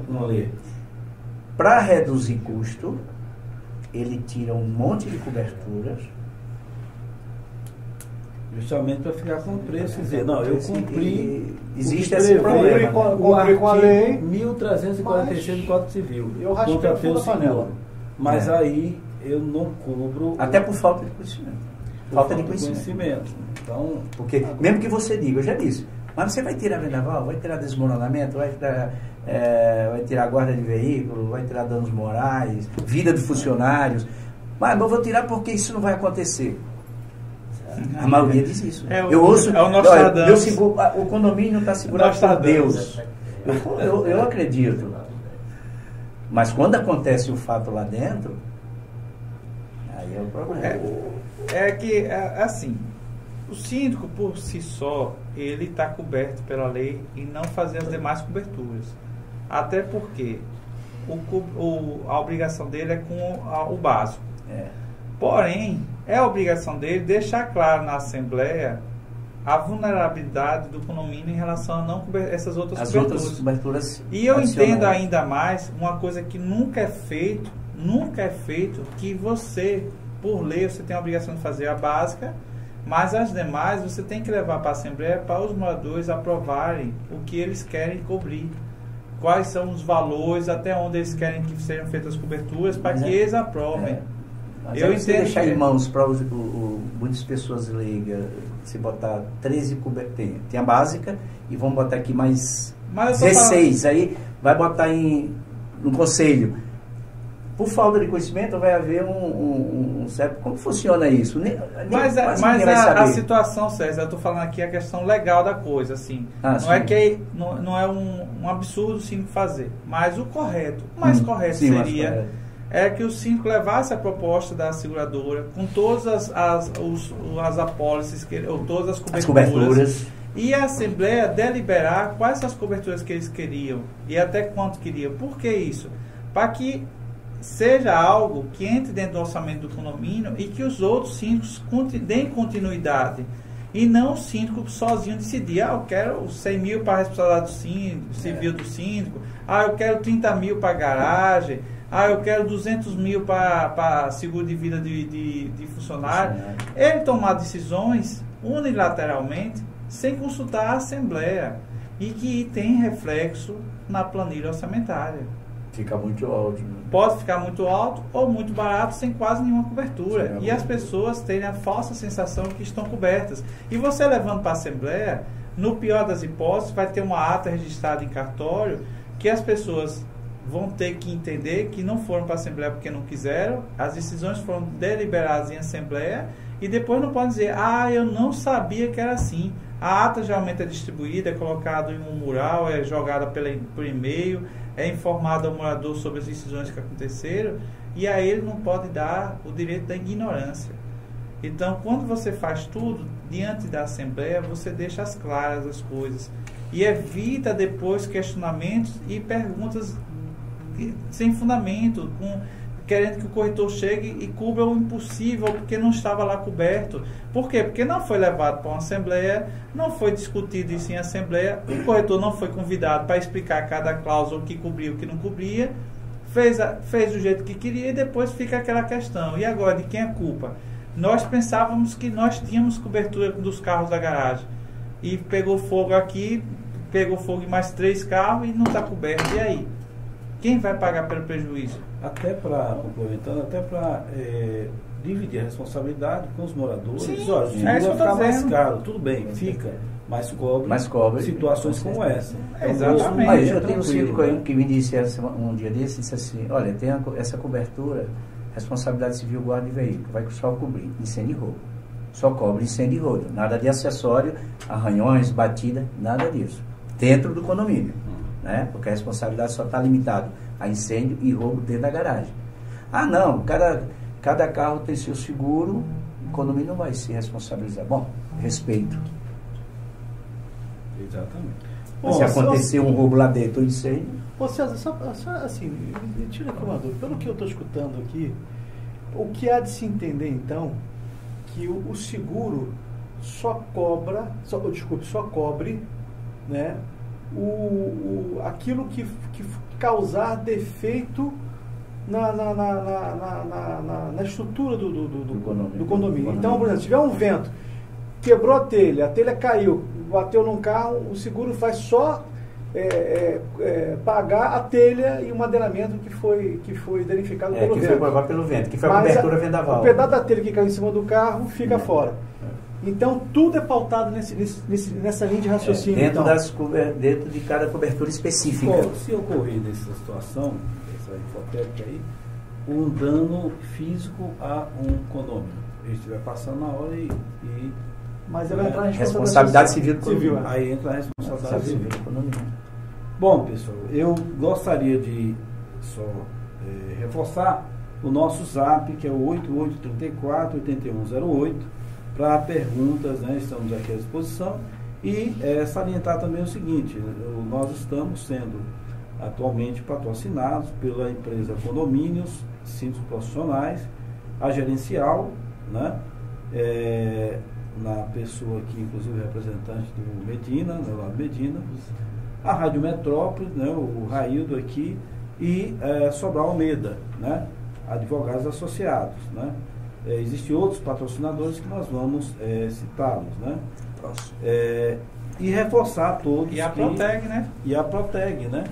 Não lê. Para reduzir custo, ele tira um monte de coberturas Justamente para ficar com o preço e dizer, não, eu cumpri. Existe esse problema. Cumpri com a lei. 1346 do Código Civil. Eu raspei o seguro. Mas aí eu não cobro. Até por falta de conhecimento. Falta de conhecimento. Então, porque mesmo que você diga, eu já disse, mas você vai tirar vendaval, vai tirar desmoronamento, vai tirar guarda de veículo, vai tirar danos morais, vida de funcionários. Mas eu vou tirar porque isso não vai acontecer. A maioria diz isso. Eu ouço, o condomínio está segurado por Deus. Eu acredito. Mas quando acontece o fato lá dentro, aí é o problema. Assim, o síndico por si só, ele está coberto pela lei e não fazer as demais coberturas. Até porque a obrigação dele é com o básico. Porém, é a obrigação dele deixar claro na Assembleia a vulnerabilidade do condomínio em relação a não cobrir essas outras coberturas. E eu entendo ainda mais uma coisa que nunca é feito, que você, por lei, você tem a obrigação de fazer a básica, mas as demais você tem que levar para a Assembleia para os moradores aprovarem o que eles querem cobrir. Quais são os valores, até onde eles querem que sejam feitas as coberturas, para que eles aprovem. Eu entendo deixar em mãos para muitas pessoas leigas, se botar 13 coberturas, tem a básica e vão botar aqui mais 16, aí vai botar no conselho. Por falta de conhecimento vai haver um certo... Como funciona isso? Mas a situação, César, eu estou falando aqui a questão legal da coisa, assim. Não é um absurdo o síndico fazer, mas o mais correto seria... é que o síndico levasse a proposta da seguradora com todas as apólices, ou todas as coberturas, e a Assembleia deliberar quais são as coberturas que eles queriam e até quanto queriam. Por que isso? Para que seja algo que entre dentro do orçamento do condomínio e que os outros síndicos deem continuidade. E não o síndico sozinho decidir, eu quero 100 mil para a responsabilidade do síndico, civil do síndico, eu quero 30 mil para a garagem, eu quero 200 mil para seguro de vida de funcionário. Ele tomar decisões unilateralmente, sem consultar a Assembleia, e que tem reflexo na planilha orçamentária. Fica muito alto. Né? Pode ficar muito alto ou muito barato, sem quase nenhuma cobertura. E as pessoas terem a falsa sensação que estão cobertas. E você levando para a Assembleia, no pior das hipóteses, vai ter uma ata registrada em cartório que as pessoas vão ter que entender que não foram para a Assembleia porque não quiseram, as decisões foram deliberadas em Assembleia, e depois não podem dizer, eu não sabia que era assim. A ata geralmente é distribuída, é colocada em um mural, é jogada por e-mail, é informado ao morador sobre as decisões que aconteceram, e a ele não pode dar o direito da ignorância. Então, quando você faz tudo diante da Assembleia, você deixa as claras as coisas e evita depois questionamentos e perguntas sem fundamento, querendo que o corretor chegue e cubra o impossível porque não estava lá coberto. Por quê? Porque não foi levado para uma Assembleia, não foi discutido isso em Assembleia, o corretor não foi convidado para explicar cada cláusula, o que cobria, o que não cobria, fez do jeito que queria e depois fica aquela questão. E agora, de quem é a culpa? Nós pensávamos que nós tínhamos cobertura dos carros da garagem e pegou fogo aqui, pegou fogo em mais 3 carros e não está coberto. E aí? Quem vai pagar pelo prejuízo? Até para, complementando, dividir a responsabilidade com os moradores. Sim, vai ficar mais caro, tudo bem, fica, mas cobre situações como essa. Exatamente. Eu tenho um síndico aí que me disse um dia desse, disse assim, olha, tem essa cobertura, responsabilidade civil, guarda de veículo, vai só cobrir incêndio e roubo. Só cobre incêndio e roubo. Nada de acessório, arranhões, batida, nada disso. Dentro do condomínio. Né? Porque a responsabilidade só está limitada a incêndio e roubo dentro da garagem. Não, cada carro tem seu seguro, o condomínio não vai se responsabilizar. Bom, respeito. Exatamente. Se acontecer um roubo lá dentro, um incêndio... César, só assim, me tira aqui uma dúvida. Pelo que eu estou escutando aqui, o que há de se entender então, que o seguro só cobre, né, aquilo que causar defeito na estrutura do condomínio. Então, por exemplo, se tiver um vento quebrou a telha caiu, bateu num carro, o seguro faz só pagar a telha e o madeiramento que foi danificado pelo vento. Que foi levado pelo vento, que foi a cobertura vendaval. O pedaço da telha que caiu em cima do carro fica fora. Então, tudo é pautado nessa linha de raciocínio. Dentro de cada cobertura específica. Se ocorrer nessa situação, essa hipotética aí, um dano físico a um condomínio, ele estiver passando na hora mas ele vai entrar em responsabilidade civil do condomínio. Aí entra a responsabilidade civil do condomínio. Bom, pessoal, eu gostaria de só reforçar o nosso zap, que é o 8834-8108, para perguntas, né? Estamos aqui à disposição. E salientar também o seguinte, nós estamos sendo atualmente patrocinados pela empresa Condomínios, Síndicos Profissionais, a Gerencial, né? Na pessoa aqui, inclusive representante do Medina, do lado Medina, a Rádio Metrópole, né? O Raildo aqui, e Sobral Almeida, né? Advogados Associados, né? Existem outros patrocinadores que nós vamos citá-los, né? E reforçar a todos. E a Proteg, né? E a Proteg, né?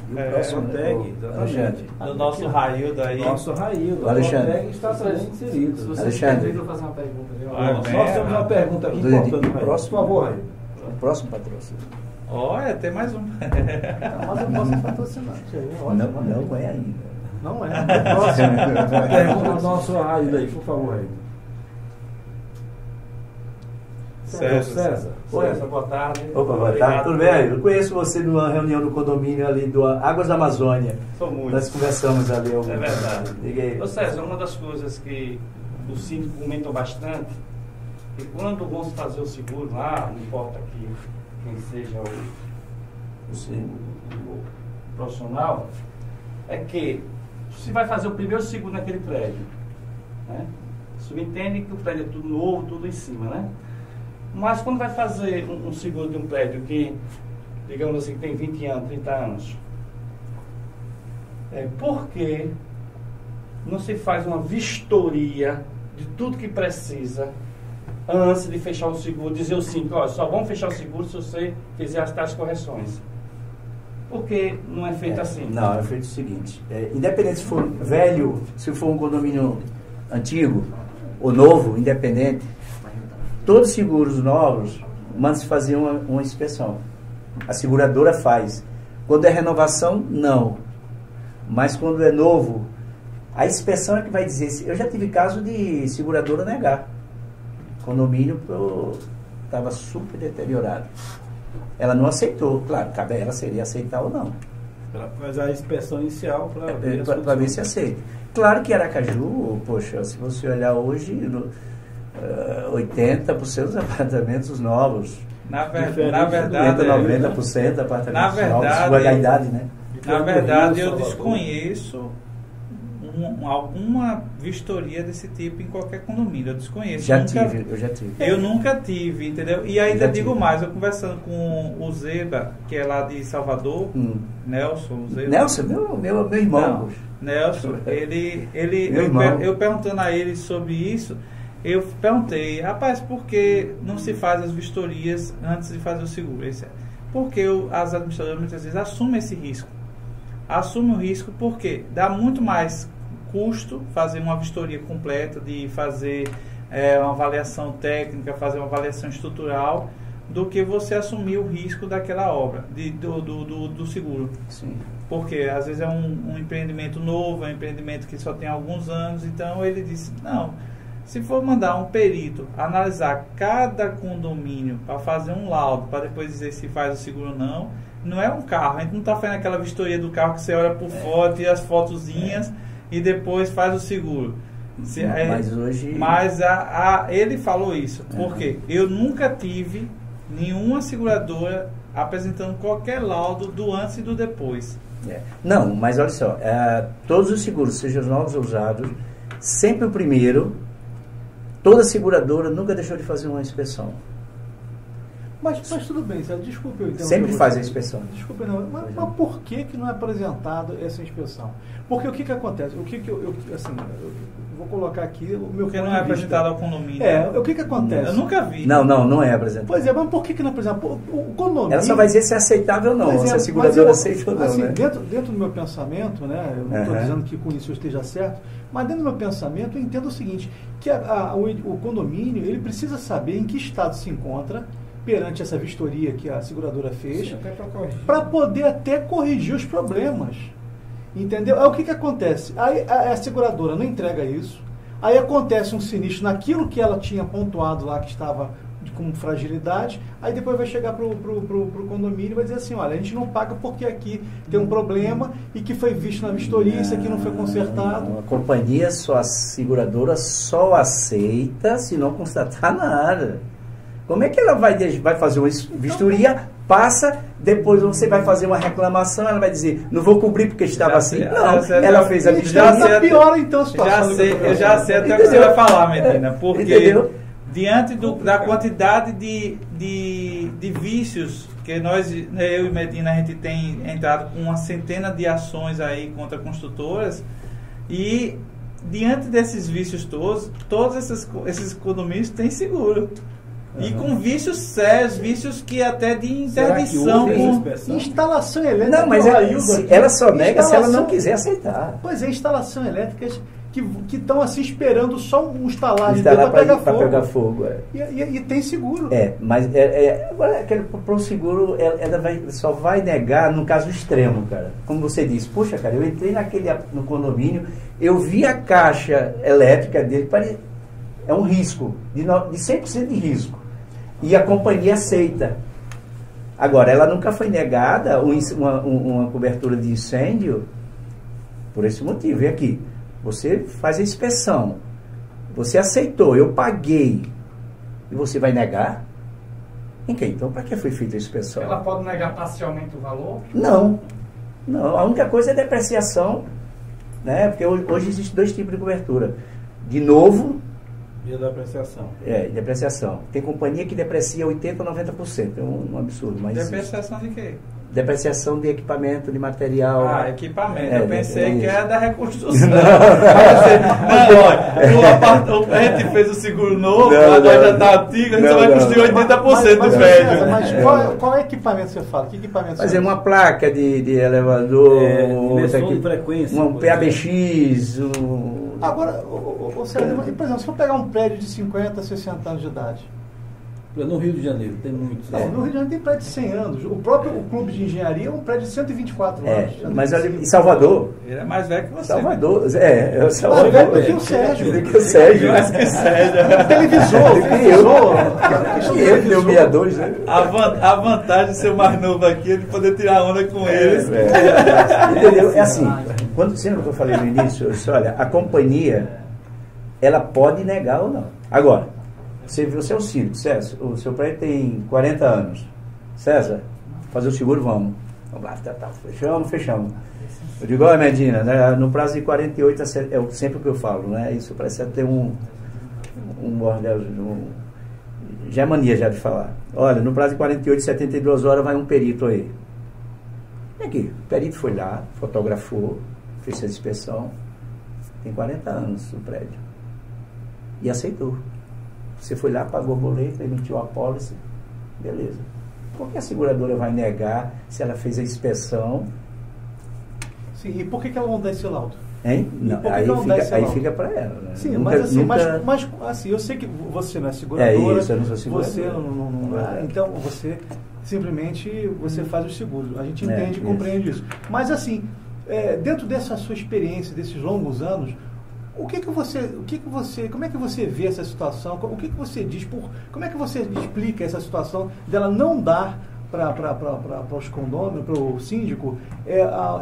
Proteg, exatamente. Do nosso Raildo aí. Nosso Raildo. A Proteg está também inserido. Se vocês permitem fazer uma pergunta, nós temos uma pergunta aqui importante. Por favor, Raildo. O próximo patrocínio. Olha, tem mais um. Mas eu posso patrocinante. Não é ainda. Não é. Pergunta do nosso Raildo aí, por favor, Raildo. César. Boa tarde. Opa, boa tarde. Tudo bem? Eu conheço você numa reunião do condomínio ali do Águas da Amazônia. Sou muito. Nós conversamos ali. É verdade. Diga aí. Ô César, uma das coisas que o síndico comentou bastante, que quando vamos fazer o seguro lá, não importa quem seja o profissional, é que se vai fazer o primeiro seguro naquele prédio, né? Subentende que o prédio é tudo novo, tudo em cima, né? Mas quando vai fazer um seguro de um prédio que, digamos assim, que tem 20 anos, 30 anos, por que não se faz uma vistoria de tudo que precisa antes de fechar o seguro? Dizer o síndico, olha, só vamos fechar o seguro se você fizer as tais correções. Por que não é feito assim? Não, é feito o seguinte, independente se for velho, se for um condomínio antigo ou novo, independente, todos os seguros novos mandam-se fazer uma inspeção. A seguradora faz. Quando é renovação, não. Mas quando é novo, a inspeção é que vai dizer. Eu já tive caso de seguradora negar. Condomínio estava super deteriorado. Ela não aceitou. Claro, cabe a ela seria aceitar ou não. Mas a inspeção inicial para ver se aceita. Claro que Aracaju, poxa, se você olhar hoje, 80% dos apartamentos novos. Na verdade, 90% apartamentos novos, sua idade, né? Na verdade, eu desconheço alguma vistoria desse tipo em qualquer condomínio. Eu desconheço. Eu já tive. Eu nunca tive, entendeu? E ainda digo mais, eu conversando com o Zeba, que é lá de Salvador, Nelson, Zeba. Nelson, meu irmão. Não, Nelson, eu perguntando a ele sobre isso, eu perguntei, rapaz, por que não se faz as vistorias antes de fazer o seguro? Porque as administradoras muitas vezes assumem esse risco. Assumem o risco porque dá muito mais custo fazer uma vistoria completa, de fazer uma avaliação técnica, fazer uma avaliação estrutural, do que você assumir o risco daquela obra, do seguro. Sim. Porque às vezes é um empreendimento novo, é um empreendimento que só tem alguns anos, então ele disse, não, se for mandar um perito analisar cada condomínio para fazer um laudo, para depois dizer se faz o seguro ou não é um carro, a gente não está fazendo aquela vistoria do carro que você olha por fora, tira as fotozinhas e depois faz o seguro. Mas hoje... Mas ele falou isso, porque eu nunca tive nenhuma seguradora apresentando qualquer laudo do antes e do depois. Não, mas olha só, todos os seguros, sejam novos ou usados, sempre o primeiro, toda seguradora nunca deixou de fazer uma inspeção. Mas tudo bem, Zé, desculpe eu interromper Sempre você. faz a inspeção. Desculpe, não, mas por que não é apresentado essa inspeção? Porque o que acontece? O que eu vou colocar aqui o meu Porque ponto não é de vista. apresentado ao condomínio. O que acontece? Eu nunca vi. Não é apresentado. Pois é, mas por que não é apresentado? O condomínio... Ela só vai dizer se é aceitável ou não, Pois é, se a mas seguradora aceita ou não, assim, né? dentro do meu pensamento, né, eu não estou dizendo que com isso eu esteja certo, mas dentro do meu pensamento eu entendo o seguinte, que o condomínio, ele precisa saber em que estado se encontra perante essa vistoria que a seguradora fez, para poder até corrigir os problemas. Entendeu? Aí o que acontece? Aí a seguradora não entrega isso, aí acontece um sinistro naquilo que ela tinha pontuado lá que estava com fragilidade, aí depois vai chegar pro condomínio e vai dizer assim, olha, a gente não paga porque aqui tem um problema e que foi visto na vistoria, isso aqui não foi consertado. A companhia, a seguradora só aceita se não constatar nada. Como é que ela vai fazer uma vistoria, passa, depois você vai fazer uma reclamação, ela vai dizer, não vou cobrir porque estava assim. Não, ela fez a vistoria. Piora então a situação. Eu já sei até o que você vai falar, Medina, porque Entendeu? diante da quantidade de vícios que eu e Medina, a gente tem entrado com uma centena de ações aí contra construtoras, e diante desses vícios todos esses condomínios têm seguro. E com vícios sérios, vícios que até de interdição. Instalação elétrica. Não, mas ela só nega se ela não quiser aceitar. Pois é, instalação elétrica que estão assim esperando só um instalar de para pegar fogo. E tem seguro. Mas agora para o seguro ela só vai negar no caso extremo, cara. Como você disse, poxa, cara, eu entrei no condomínio, eu vi a caixa elétrica dele, é um risco, de 100% de risco. E a companhia aceita. Agora, ela nunca foi negada uma cobertura de incêndio por esse motivo. E aqui, você faz a inspeção, você aceitou, eu paguei, e você vai negar? Então, para que foi feita a inspeção? Ela pode negar parcialmente o valor? Não. A única coisa é depreciação, né? Porque hoje existem 2 tipos de cobertura. De novo... E a depreciação. Depreciação. Tem companhia que deprecia 80% ou 90%. É um absurdo. Mas depreciação de quê? Depreciação de equipamento, de material. Equipamento. Eu pensei que era da reconstrução. A gente fez o seguro novo, agora já está antigo, a gente só vai construir 80% do velho. Mas qual é equipamento você fala? Que equipamento Fazer uma placa de elevador, de frequência, um PABX, Agora, por exemplo, se for pegar um prédio de 50, 60 anos de idade. No Rio de Janeiro, tem muitos. No Rio de Janeiro tem prédio de 100 anos. O Clube de Engenharia é um prédio de 124 anos. Mas ali em Salvador... Ele é mais velho que você. Salvador, Salvador. Mais velho do que o Sérgio. Do que o Sérgio. Mais que o Sérgio. Ele deu 62, né? A vantagem de ser mais novo aqui é de poder tirar onda com eles. Entendeu? É assim, sempre que eu falei no início, eu disse, olha, a companhia, ela pode negar ou não. Agora, você é o síndico, César, o seu prédio tem 40 anos. César, fazer o seguro, vamos lá, fechamos. Eu digo, olha, Medina, né, no prazo de 48, é sempre o que eu falo, né? Isso parece até um bordel, já é mania já de falar. Olha, no prazo de 48, 72 horas vai um perito aí. E aqui, o perito foi lá, fotografou, fez a inspeção, tem 40 anos o prédio. E aceitou. Você foi lá, pagou o boleto, emitiu a pólice, beleza. Por que a seguradora vai negar se ela fez a inspeção? Sim, e por que ela não dá esse laudo? Hein? Não, aí fica para ela. Né? Sim, mas assim, eu sei que você não é seguradora. Isso, eu não sou seguradora. Você não é. Então, você simplesmente faz o seguro. A gente entende e compreende isso. Mas assim, dentro dessa sua experiência, desses longos anos, como é que você vê essa situação? O que você diz? Como é que você explica essa situação dela não dar para os condôminos, para o síndico,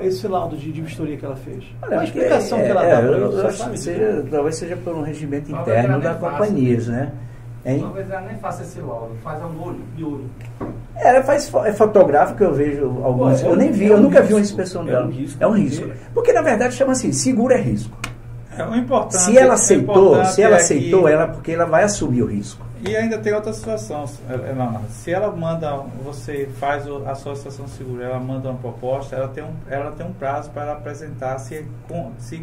esse laudo de vistoria que ela fez? Olha, a explicação que ela dá para eu acho que talvez seja por um regimento interno da companhia, né? Talvez ela nem faça esse laudo, faz de olho. Ela é fotográfico, eu vejo alguns. Eu nem vi, eu nunca vi uma inspeção dela. É um risco. Porque na verdade chama assim, seguro é risco. É o importante. Se ela aceitou, porque ela vai assumir o risco. E ainda tem outra situação, Leonardo. Se ela manda, você faz a solicitação de seguro, ela manda uma proposta, ela tem um prazo para apresentar se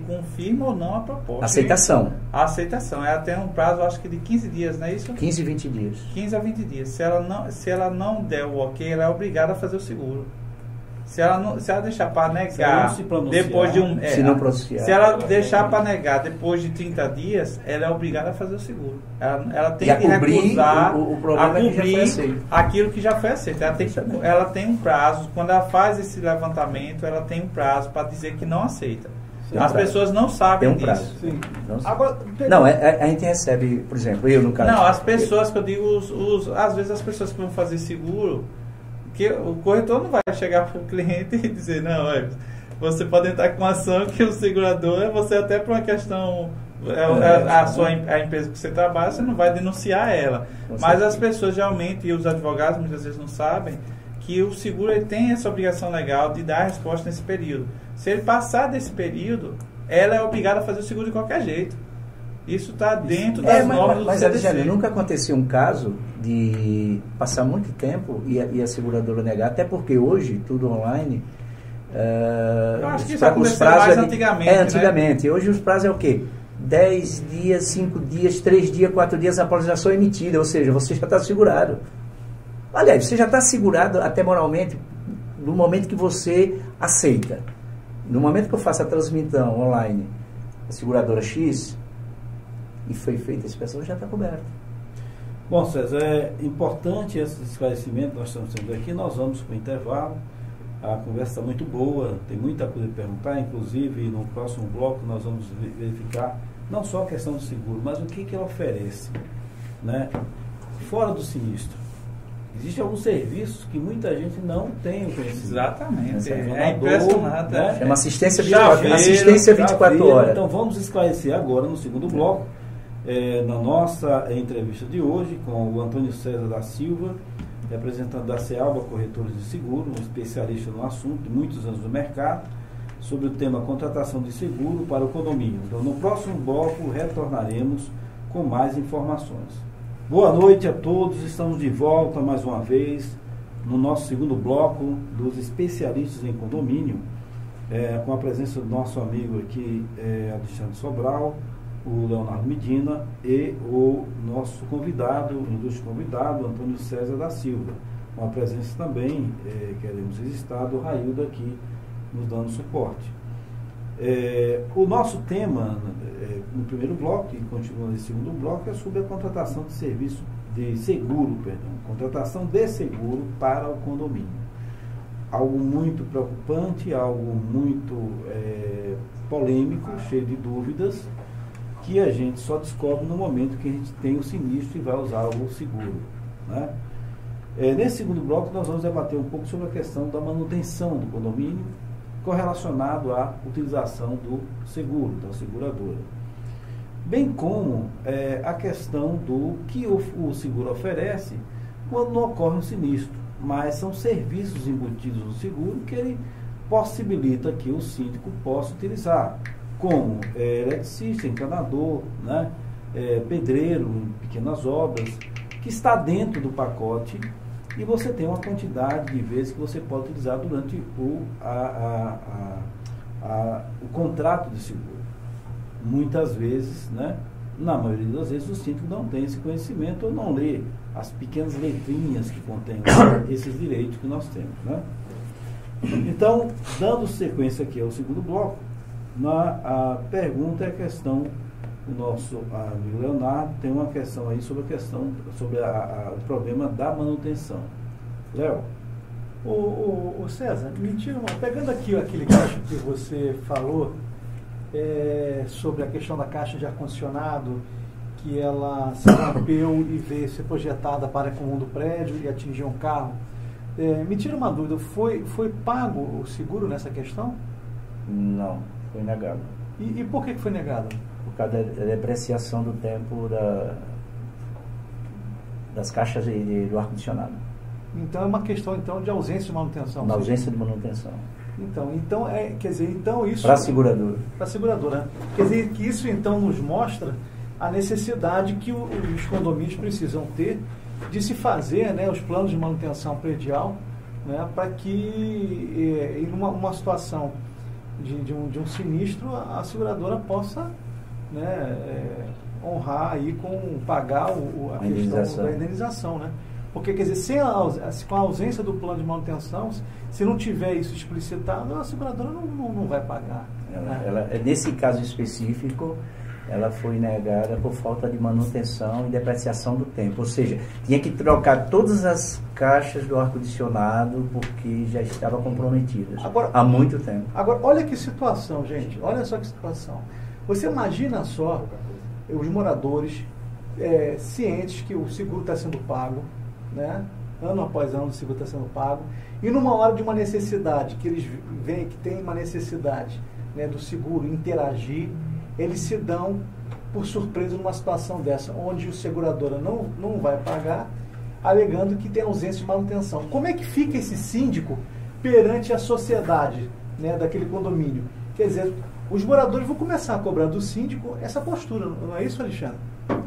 confirma ou não a proposta. Aceitação. A aceitação. Ela tem um prazo, acho que de 15 dias, não é isso? 15 a 20 dias. 15 a 20 dias. Se ela não der o ok, ela é obrigada a fazer o seguro. Se ela deixar para negar depois de um... se não pronunciar. Se ela deixar para negar depois de 30 dias, ela é obrigada a fazer o seguro. Ela tem que recusar a cobrir aquilo que já foi aceito. Ela tem um prazo, quando ela faz esse levantamento, ela tem um prazo para dizer que não aceita. As pessoas não sabem tem um prazo. disso. Sim. Agora, não, a gente recebe, por exemplo, eu no caso... Não, as pessoas que eu digo, às vezes as pessoas que vão fazer seguro... que o corretor não vai chegar para o cliente e dizer, não, você pode entrar com uma ação que o segurador, você até por uma questão, a empresa que você trabalha, você não vai denunciar ela. Mas as pessoas geralmente, e os advogados muitas vezes não sabem, que o seguro ele tem essa obrigação legal de dar a resposta nesse período. Se ele passar desse período, ela é obrigada a fazer o seguro de qualquer jeito. Isso está dentro das normas do CDC. Mas, Alexandre, nunca aconteceu um caso de passar muito tempo e a seguradora negar, até porque hoje, tudo online... eu acho que isso aconteceu mais antigamente. Antigamente. Né? Hoje os prazos é o quê? 10 dias, 5 dias, 3 dias, 4 dias, a atualização é emitida, ou seja, você já está segurado. Aliás, você já está segurado até moralmente no momento que você aceita. No momento que eu faço a transmissão online, a seguradora X... e foi feita esse pessoal, já está coberto. Bom, César, é importante esse esclarecimento que nós estamos tendo aqui. Nós vamos para o intervalo. A conversa está muito boa, tem muita coisa para perguntar. Inclusive, no próximo bloco, nós vamos verificar não só a questão do seguro, mas o que ela oferece, né? Fora do sinistro. Existem alguns serviços que muita gente não tem o conhecimento. Exatamente. É impressionante. Né? É uma assistência 24 horas. Então, vamos esclarecer agora, no segundo bloco, na nossa entrevista de hoje, com o Antônio César da Silva, representante da Cealba Corretores de Seguro, um especialista no assunto, de muitos anos no mercado, sobre o tema contratação de seguro para o condomínio. Então, no próximo bloco, retornaremos com mais informações. Boa noite a todos, estamos de volta mais uma vez no nosso segundo bloco dos especialistas em condomínio, com a presença do nosso amigo aqui, Alexandre Sobral, o Leonardo Medina e o nosso convidado, o ilustre convidado, Antônio César da Silva, com a presença também, queremos registrar, do Raildo aqui nos dando suporte. O nosso tema no primeiro bloco, e continua no segundo bloco, é sobre a contratação de serviço de seguro, contratação de seguro para o condomínio. Algo muito preocupante, algo muito polêmico, cheio de dúvidas, que a gente só descobre no momento que a gente tem o sinistro e vai usar o seguro, né? Nesse segundo bloco nós vamos debater um pouco sobre a questão da manutenção do condomínio, correlacionado à utilização do seguro, da seguradora. Bem como a questão do que o seguro oferece quando não ocorre um sinistro, mas são serviços embutidos no seguro que ele possibilita que o síndico possa utilizar, como eletricista, encanador, né, pedreiro em pequenas obras, que está dentro do pacote. E você tem uma quantidade de vezes que você pode utilizar durante o contrato de seguro. Muitas vezes, né, na maioria das vezes, o síndico não tem esse conhecimento ou não lê as pequenas letrinhas que contêm esses direitos que nós temos, né? Então, dando sequência aqui ao segundo bloco, a pergunta é a questão. O nosso amigo Leonardo tem uma questão aí sobre o problema da manutenção. Léo? O César, me tira pegando aqui aquele caso que você falou sobre a questão da caixa de ar-condicionado, que ela se rompeu e veio ser projetada para comum do prédio e atingiu um carro. Me tira uma dúvida, foi pago o seguro nessa questão? Não, foi negado. E por que foi negado? Por causa da depreciação do tempo das caixas do ar-condicionado. Então é uma questão de ausência de manutenção. Da ausência de manutenção. Quer dizer, isso... Para a seguradora. Para a seguradora. Quer dizer, que isso então nos mostra a necessidade que os condomínios precisam ter de se fazer, né, os planos de manutenção predial, né, para que em uma situação de um sinistro a seguradora possa, né, honrar aí pagar a questão da indenização, né? Porque, quer dizer, com a ausência do plano de manutenção, se não tiver isso explicitado, a seguradora não vai pagar. Nesse caso específico, ela foi negada por falta de manutenção e depreciação do tempo. Ou seja, tinha que trocar todas as caixas do ar-condicionado porque já estava comprometida há muito tempo. Agora, olha que situação, gente. Olha só que situação. Você imagina só os moradores cientes que o seguro está sendo pago, né? Ano após ano o seguro está sendo pago, e numa hora de uma necessidade, que eles veem que tem uma necessidade, né, do seguro interagir, eles se dão por surpresa numa situação dessa, onde o seguradora não vai pagar, alegando que tem ausência de manutenção. Como é que fica esse síndico perante a sociedade, né, daquele condomínio? Quer dizer, os moradores vão começar a cobrar do síndico essa postura, não é isso, Alexandre?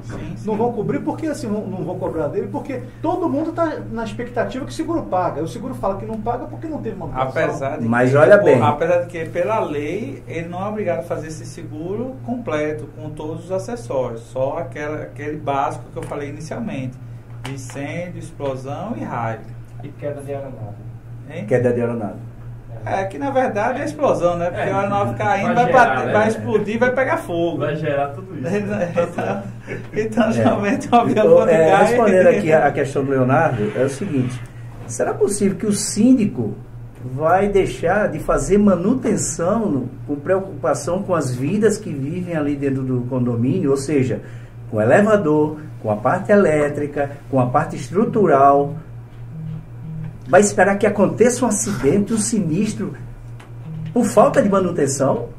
Sim. Não vão cobrir, porque assim, não vão cobrar dele, porque todo mundo está na expectativa que o seguro paga. O seguro fala que não paga porque não teve manutenção. Mas olha bem. Apesar de que, pela lei, ele não é obrigado a fazer esse seguro completo, com todos os acessórios. Só aquele básico que eu falei inicialmente. De incêndio, explosão e raio. E queda de aeronave. Hein? Queda de aeronave. Que na verdade é explosão, né? Porque a aeronave caindo vai explodir, vai pegar fogo. Vai gerar tudo isso. Então geralmente o avião quando cai... Respondendo aqui a questão do Leonardo, é o seguinte: será possível que o síndico vai deixar de fazer manutenção com preocupação com as vidas que vivem ali dentro do condomínio, ou seja, com o elevador, com a parte elétrica, com a parte estrutural? Vai esperar que aconteça um acidente, um sinistro, por falta de manutenção?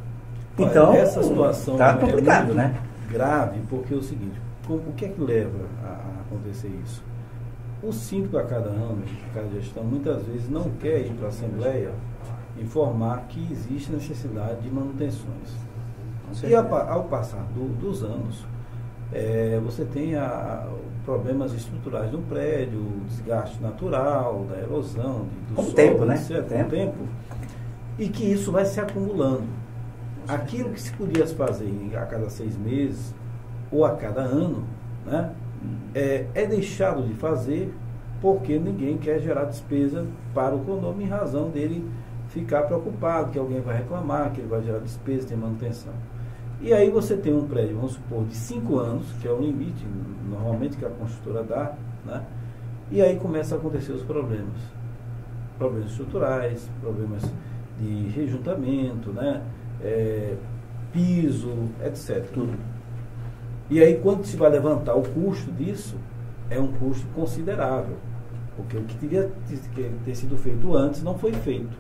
Então, essa situação está complicado, né? Grave, porque é o seguinte: o que é que leva a acontecer isso? O síndico, a cada ano, a cada gestão, muitas vezes não quer ir para a Assembleia informar que existe necessidade de manutenções. E ao passar dos anos, você tem problemas estruturais no prédio, o desgaste natural, da erosão, do solo, tempo, né? Com o tempo, e que isso vai se acumulando. Aquilo que se podia fazer a cada 6 meses ou a cada ano, né, é deixado de fazer porque ninguém quer gerar despesa para o condomínio em razão dele ficar preocupado que alguém vai reclamar, que ele vai gerar despesa, tem manutenção. E aí você tem um prédio, vamos supor, de 5 anos, que é o limite, normalmente, que a construtora dá, né? E aí começam a acontecer os problemas. Problemas estruturais, problemas de rejuntamento, né? Piso, etc. Tudo. E aí quando se vai levantar o custo disso, é um custo considerável. Porque o que teria que ter sido feito antes não foi feito.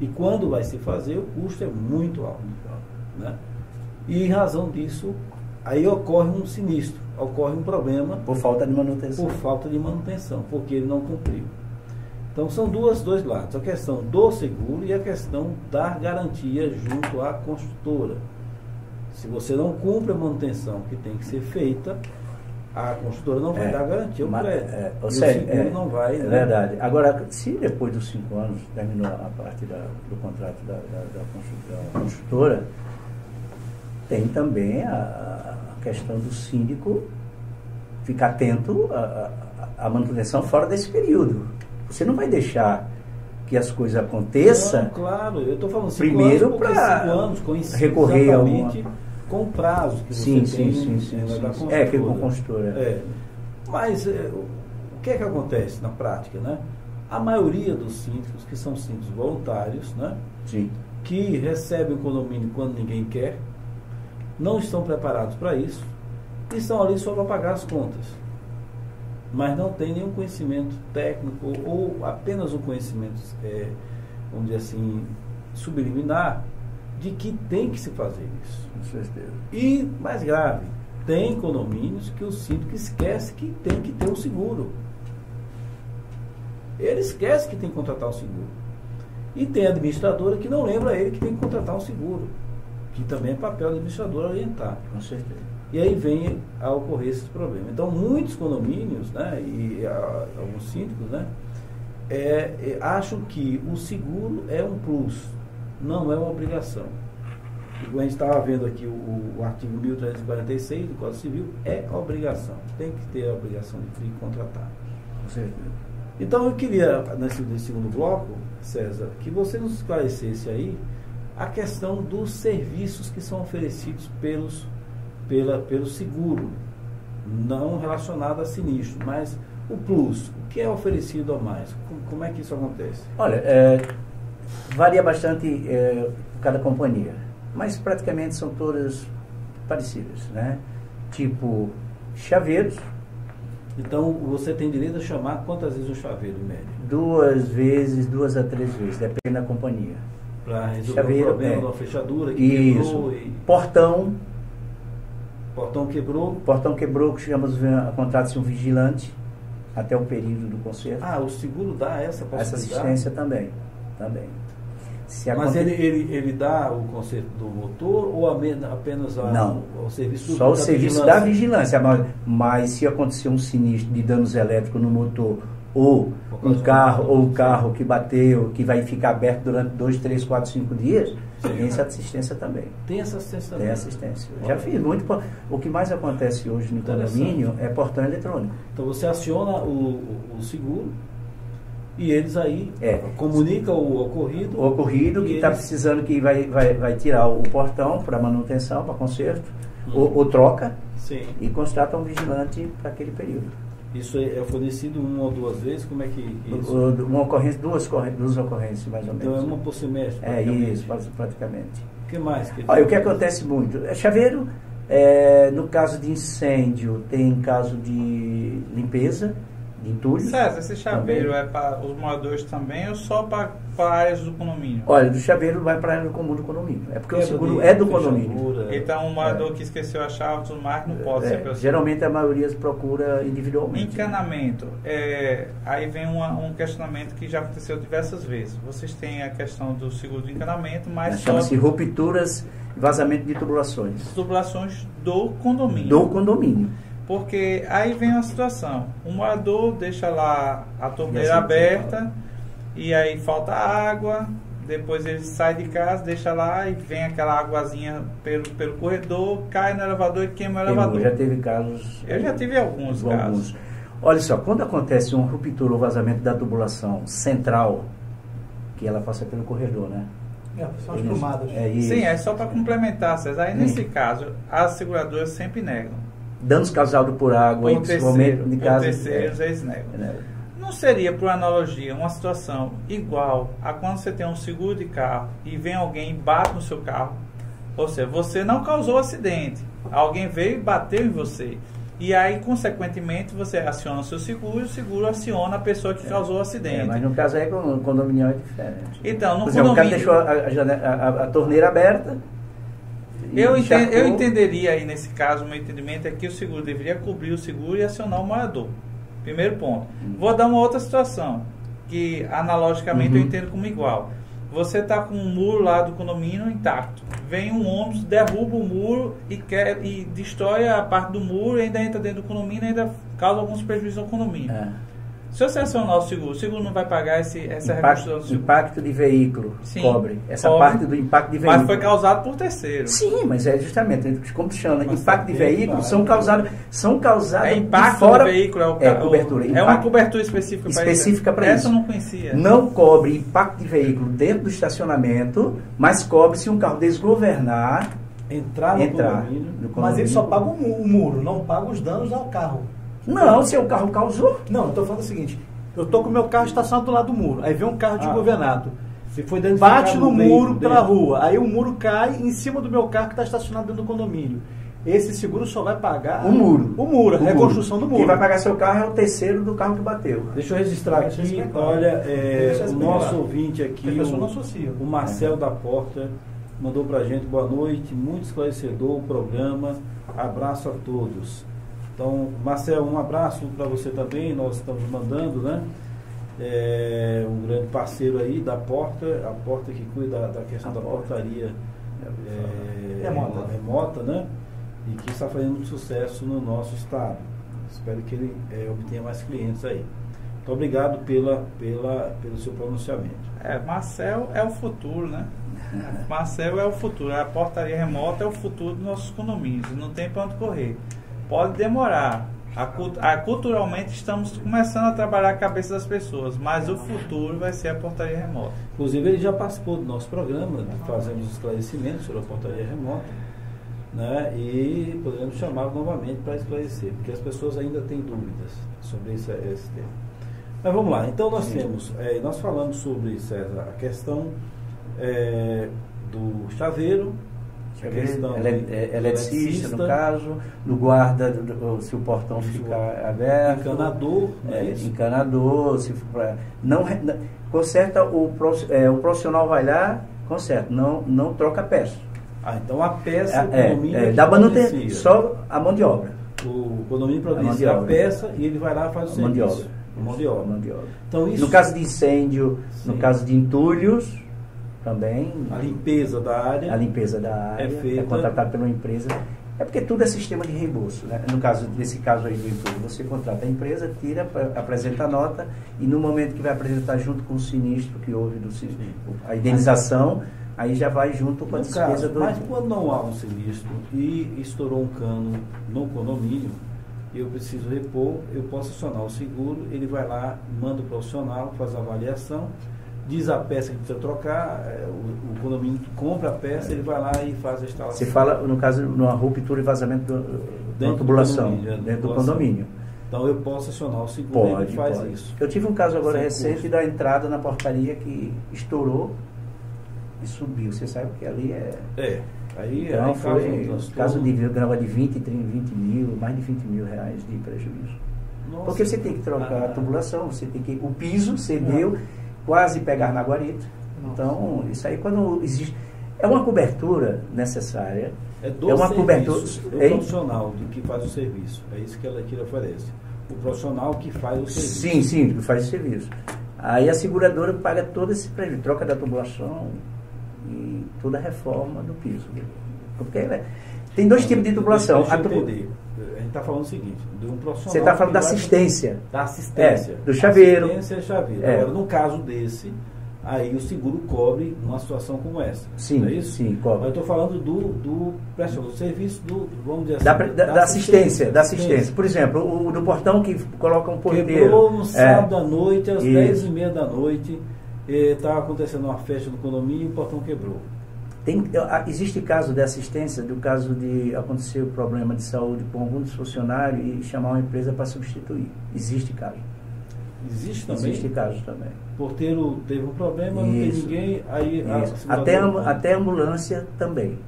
E quando vai se fazer, o custo é muito alto, né? E em razão disso, aí ocorre um sinistro, ocorre um problema. Por falta de manutenção. Por falta de manutenção, porque ele não cumpriu. Então são dois lados, a questão do seguro e a questão da garantia junto à construtora. Se você não cumpre a manutenção que tem que ser feita, a construtora não vai dar garantia ao prédio. O seguro não vai. É verdade. Agora, se depois dos 5 anos terminou a parte do contrato da construtora, tem também a questão do síndico ficar atento à manutenção fora desse período. Você não vai deixar que as coisas aconteçam. Não, claro, eu estou falando 5 primeiro anos, recorrer a com o prazo que sim, você tem. Sim. Que com construtora. Mas o que é que acontece na prática, né? A maioria dos síndicos, que são síndicos voluntários, né? Sim. Que recebem o condomínio quando ninguém quer, não estão preparados para isso, e estão ali só para pagar as contas. Mas não tem nenhum conhecimento técnico ou apenas um conhecimento, vamos dizer assim, subliminar de que tem que se fazer isso. Com certeza. E, mais grave, tem condomínios que o síndico esquece que tem que ter um seguro. Ele esquece que tem que contratar um seguro. E tem a administradora que não lembra ele que tem que contratar um seguro, que também é papel do administrador orientar. Com certeza. E aí vem a ocorrer esse problema. Então, muitos condomínios, né, e alguns síndicos, né, acham que o seguro é um plus, não é uma obrigação. E como a gente estava vendo aqui o artigo 1346 do Código Civil, é obrigação. Tem que ter a obrigação de contratar. Então, eu queria, nesse segundo bloco, César, que você nos esclarecesse aí a questão dos serviços que são oferecidos pelo seguro, não relacionado a sinistro, mas o plus, o que é oferecido a mais? Como é que isso acontece? Olha, varia bastante cada companhia, mas praticamente são todas parecidas, né? Tipo, chaveiros. Então, você tem direito a chamar quantas vezes o chaveiro, em média? 2 a 3 vezes, depende da companhia. Para resolver Chaveiro, o problema da fechadura que isso. quebrou. Portão quebrou. Portão quebrou, que chegamos a contratar-se um vigilante até o período do conserto. O seguro dá essa possibilidade? Essa assistência também. Mas ele dá o conserto do motor ou apenas o serviço só o serviço da vigilância, mas se acontecer um sinistro de danos elétricos no motor ou um carro que bateu, que vai ficar aberto durante 2, 3, 4, 5 dias, tem essa assistência também. Tem essa assistência também? Tem assistência. Já fiz muito. O que mais acontece hoje no condomínio é portão eletrônico. Então você aciona o seguro e eles aí comunicam o ocorrido. O ocorrido que está precisando, que vai tirar o portão para manutenção, para conserto, ou troca. Sim. E constata um vigilante para aquele período. Isso é fornecido 1 ou 2 vezes? Como é que isso? Uma ocorrência, duas ocorrências mais ou menos. Então é uma por semestre? Isso, praticamente. O que mais? Olha, o que acontece muito? Chaveiro, no caso de incêndio, tem caso de limpeza, de entulhos. César, esse chaveiro é para os moradores também ou só para áreas do condomínio? Olha, do chaveiro vai para a área comum do condomínio. É porque o seguro é do condomínio. Então, um morador que esqueceu a chave e tudo mais não pode ser pelo geralmente a maioria procura individualmente. Encanamento. Aí vem um questionamento que já aconteceu diversas vezes. Vocês têm a questão do seguro de encanamento, mas chama-se rupturas e vazamento de tubulações. Tubulações do condomínio. Do condomínio. Porque aí vem uma situação, o morador deixa lá a torneira aberta e aí falta água, depois ele sai de casa, deixa lá e vem aquela águazinha pelo corredor, cai no elevador e queima o elevador. Já teve casos. Eu já tive alguns casos. Olha só, quando acontece uma ruptura ou vazamento da tubulação central, que ela passa pelo corredor, né? São as tomadas. Sim, é só para complementar, César. Aí nesse caso, as seguradoras sempre negam. Danos causados por água, principalmente de casa. Terceiros, eles negam. Não seria, por analogia, uma situação igual a quando você tem um seguro de carro e vem alguém e bate no seu carro? Ou seja, você não causou acidente, alguém veio e bateu em você. E aí, consequentemente, você aciona o seu seguro e o seguro aciona a pessoa que causou o acidente. Mas no caso aí, com o condomínio é diferente. Então, no condomínio... o cara deixou a torneira aberta. Eu entenderia aí nesse caso, o meu entendimento é que o seguro deveria cobrir o seguro e acionar o morador. Primeiro ponto. Vou dar uma outra situação, que analogicamente eu entendo como igual. Você está com um muro lá do condomínio intacto. Vem um ônibus, derruba o muro e destrói a parte do muro e ainda entra dentro do condomínio e ainda causa alguns prejuízos ao condomínio. Se você acionar o seguro não vai pagar essa reconstrução do seguro. Impacto de veículo, cobre. Essa parte do impacto de veículo. Mas foi causado por terceiro. Sim, mas é justamente, como se chama, impacto de veículo são causados impacto fora, de veículo, cobertura. É uma cobertura específica para isso. Essa eu não conhecia. Não cobre impacto de veículo dentro do estacionamento, mas cobre se um carro desgovernar, entrar no condomínio. Mas ele só paga o muro, não paga os danos ao carro. Não, se o carro causou. Não, eu estou falando o seguinte, eu estou com o meu carro estacionado do lado do muro, aí vem um carro desgovernado, se foi bate no muro pela rua, aí o muro cai em cima do meu carro que está estacionado dentro do condomínio. Esse seguro só vai pagar o muro. A reconstrução do muro. Quem vai pagar seu carro é o terceiro do carro que bateu. Deixa eu registrar aqui, olha, o nosso ouvinte aqui, o Marcel da Porta, mandou pra gente, boa noite, muito esclarecedor o programa, abraço a todos. Então, Marcel, um abraço para você também, nós estamos mandando, né? Um grande parceiro aí da Porta, a Porta que cuida da questão da portaria remota, né? e que está fazendo muito sucesso no nosso estado. Espero que ele obtenha mais clientes aí. Muito obrigado pelo seu pronunciamento. Marcel é o futuro, né? Marcel é o futuro. A portaria remota é o futuro dos nossos condomínios. Não tem para onde correr. Pode demorar. Culturalmente estamos começando a trabalhar a cabeça das pessoas, mas o futuro vai ser a portaria remota. Inclusive ele já participou do nosso programa, fazemos esclarecimentos sobre a portaria remota, né? E poderemos chamá-lo novamente para esclarecer, porque as pessoas ainda têm dúvidas sobre esse tema. Mas vamos lá, então nós temos, nós falamos sobre, César, a questão do chaveiro, a questão eletricista, no caso, do guarda, se o portão ficar aberto, encanador, encanador, se conserta o profissional vai lá, conserta, não troca a peça. Então a peça o condomínio dá manutenção, só a mão de obra. O condomínio providencia a peça e ele vai lá e faz o serviço. Mão de obra. Então, isso, no caso de incêndio, sim. No caso de entulhos, também. A limpeza da área. É feita. É contratada pela empresa. É porque tudo é sistema de reembolso, né? Nesse caso aí do entulho, você contrata a empresa, apresenta a nota e no momento que vai apresentar junto com o sinistro que houve a indenização, aí já vai junto com a despesa do... Mas quando não há um sinistro e estourou um cano no condomínio, eu preciso repor, eu posso acionar o seguro, ele vai lá, manda o profissional, faz a avaliação, diz a peça que precisa trocar, o condomínio compra a peça, ele vai lá e faz a instalação. Você fala, no caso, numa ruptura e vazamento da tubulação, dentro do condomínio. Então eu posso acionar o seguro, ele faz isso. Eu tive um caso agora recente da entrada na portaria que estourou e subiu. Você sabe que ali Aí então foi caso de grava de 20, 30, 20 mil, mais de 20 mil reais de prejuízo. Nossa. Porque você tem que trocar a tubulação, você tem que o piso cedeu, quase pegar na guarita. Então, isso aí quando existe é uma cobertura necessária. É uma cobertura do profissional do que faz o serviço. É isso que ele oferece. O profissional que faz o serviço. Sim, que faz o serviço. Aí a seguradora paga todo esse prejuízo, troca da tubulação e toda a reforma do piso. Porque tem dois tipos de tubulação. A gente está falando o seguinte, de um profissional. Você está falando da assistência. Da assistência. Do chaveiro. Assistência chaveiro. Agora, no caso desse, aí o seguro cobre numa situação como essa. Sim, não é isso? Sim, cobre. Eu estou falando do serviço vamos dizer assim, da assistência. Por exemplo, o do portão que coloca um porteiro. Quebrou no sábado à noite, às 10h30 da noite, estava acontecendo uma festa no condomínio e o portão quebrou. Existe caso de assistência, do caso de acontecer o problema de saúde com algum dos funcionários e chamar uma empresa para substituir. Existe caso. Existe também? Existe caso também. O porteiro teve um problema, não tem ninguém, aí... Até a ambulância também.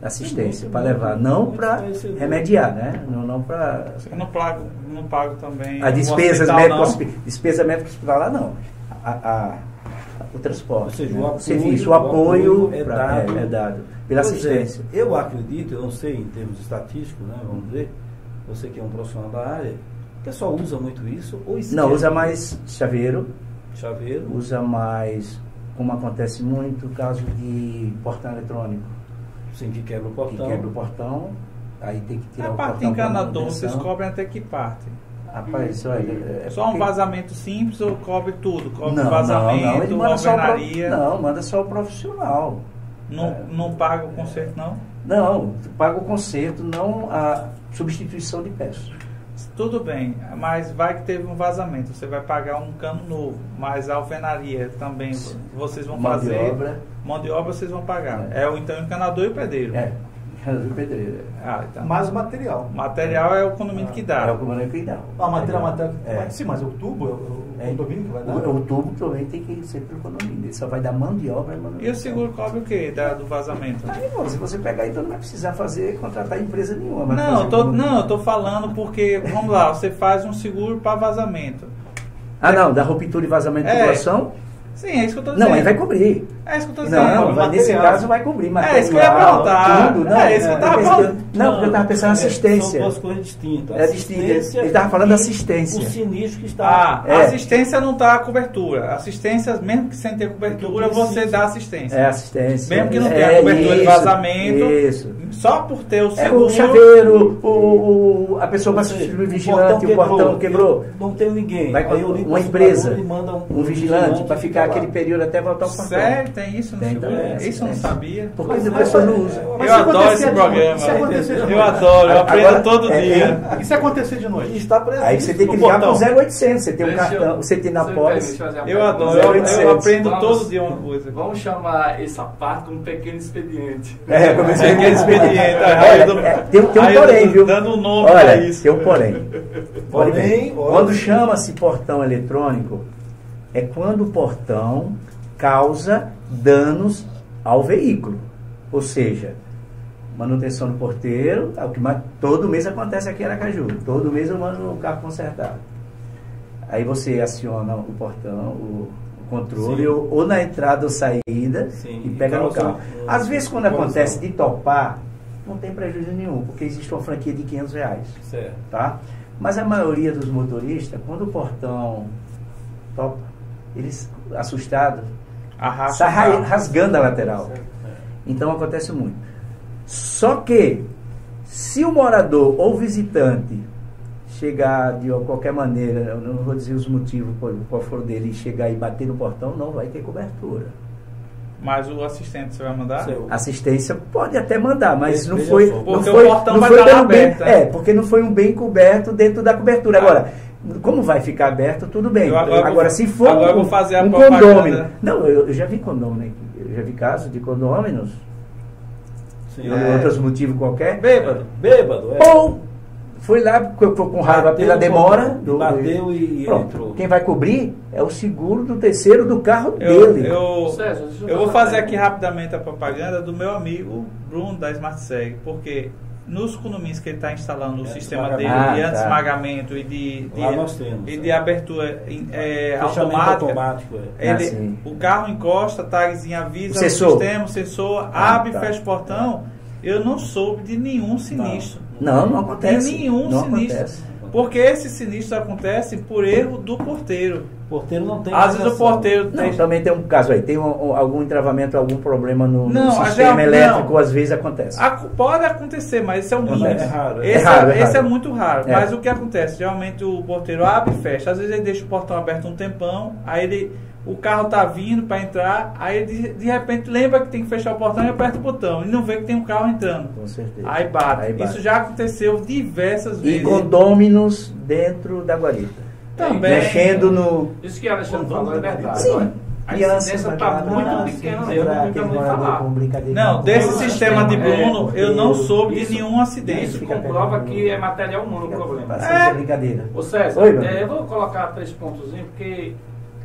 Assistência, para levar. Não para remediar, né? Não para... Eu não pago também... A despesa médica hospitalar, não. O transporte, ou seja, o apoio é dado pela assistência. Eu acredito, eu não sei em termos estatísticos, né, vamos dizer, você que é um profissional da área, o pessoal usa muito isso? Ou não, usa mais chaveiro. Usa mais, como acontece muito, caso de portão eletrônico. Sim, que quebra o portão. Aí tem que tirar o portão. A parte encanador, vocês cobrem até que parte? Rapaz, olha, só um vazamento simples ou cobre tudo? Cobre vazamento, alvenaria? Manda só o profissional. Não paga o conserto, não? Não, paga o conserto, não a substituição de peças. Tudo bem, mas vai que teve um vazamento, você vai pagar um cano novo, mas a alvenaria também vocês vão fazer. Mão de obra vocês vão pagar. Então o encanador e o pedreiro. Do pedreiro. Então. Mais o material. Material é o condomínio que dá. É o condomínio que dá. Material. Sim, mas o tubo é o condomínio que vai dar? O tubo também tem que ser pelo condomínio. Ele só vai dar mão de obra. E o seguro cobre o quê do vazamento? Aí, se você pegar, então não vai precisar contratar empresa nenhuma. Eu tô falando porque, vamos lá, você faz um seguro para vazamento. Da ruptura e vazamento de tubulação? Sim, é isso que eu estou dizendo. Não, aí vai cobrir. É isso que eu estou dizendo. Não, nesse caso vai cobrir. É isso que eu ia perguntar. Tudo, não, é isso que eu estava falando. Não, porque eu estava pensando em assistência. São duas coisas distintas. É distinto. Ele estava falando da assistência. O sinistro que está... Assistência não está a cobertura. Assistência, mesmo que sem ter cobertura, você dá assistência. É assistência. Mesmo que não tenha cobertura de vazamento. Isso. Só por ter o seguro... o chaveiro, a pessoa vai substituir o vigilante, o portão quebrou. Não tem ninguém. Vai Aí eu ligo uma pro empresa, manda um vigilante para ficar aquele período até voltar o portão. Sério? Tem isso no Tem seguro? também. Isso eu não sabia. Porque as pessoas não usam. Eu adoro esse programa. Eu adoro, eu aprendo todo dia. E se acontecer de noite? Está preso. Aí você tem que ligar pro 0800, você tem um cartão, você tem na pólice. Eu adoro, eu aprendo todo dia uma coisa. Vamos chamar essa parte como um pequeno expediente. Comecei Pequeno expediente. Tem um porém, viu? Dando um nome para isso. Tem um porém. Porém, quando chama-se portão eletrônico, é quando o portão causa danos ao veículo. Ou seja, manutenção do porteiro, é o que todo mês acontece aqui em Aracaju. Todo mês eu mando o carro consertado. Aí você aciona o portão, o controle, ou na entrada ou saída, e pega no carro. Às vezes, quando acontece de topar, não tem prejuízo nenhum, porque existe uma franquia de R$500. Certo. Tá? Mas a maioria dos motoristas, quando o portão topa, eles, assustados, sai rasgando a lateral. Então acontece muito. Só que, se o morador ou visitante chegar de qualquer maneira, eu não vou dizer os motivos qual for dele, chegar e bater no portão, não vai ter cobertura. Mas o assistente você vai mandar? Assistência pode até mandar, mas não Porque foi... o portão vai estar aberto. Porque não foi um bem coberto dentro da cobertura. Agora, como vai ficar aberto, tudo bem. Agora, se for vou fazer um condômino... Não, eu já vi condômino, eu já vi casos de condôminos, outros motivos qualquer. Bêbado. Ou foi lá com raiva pela demora. Bateu e entrou. Quem vai cobrir é o seguro do terceiro do carro dele. Eu vou fazer aqui rapidamente a propaganda do meu amigo Bruno da SmartSeg, porque nos condomínios que ele está instalando o sistema dele de anti-esmagamento e de abertura automática, o carro encosta, tagzinho avisa o sistema, o sensor abre e fecha o portão. Eu não soube de nenhum sinistro. Não acontece. De nenhum sinistro. Acontece. Porque esse sinistro acontece por erro do porteiro. O porteiro não tem. Às vezes o porteiro tem. Também tem um caso aí, tem algum entravamento, algum problema no sistema elétrico, às vezes acontece. Pode acontecer, mas esse é o mínimo. É raro. Esse é muito raro. Mas o que acontece? Geralmente o porteiro abre e fecha. Às vezes ele deixa o portão aberto um tempão, aí o carro está vindo para entrar, aí ele de repente lembra que tem que fechar o portão e aperta o botão. E não vê que tem um carro entrando. Com certeza. Aí bate. Isso já aconteceu diversas vezes. E condôminos dentro da guarita. Também. Mexendo no... Isso que a Alexandre falou é verdade. Sim. A incidência está muito pequena, eu não tenho muito falar. Não, desse sistema de Bruno, eu não soube de nenhum acidente. Isso comprova que é material humano o problema. É brincadeira. Ô César, eu vou colocar 3 pontozinhos, porque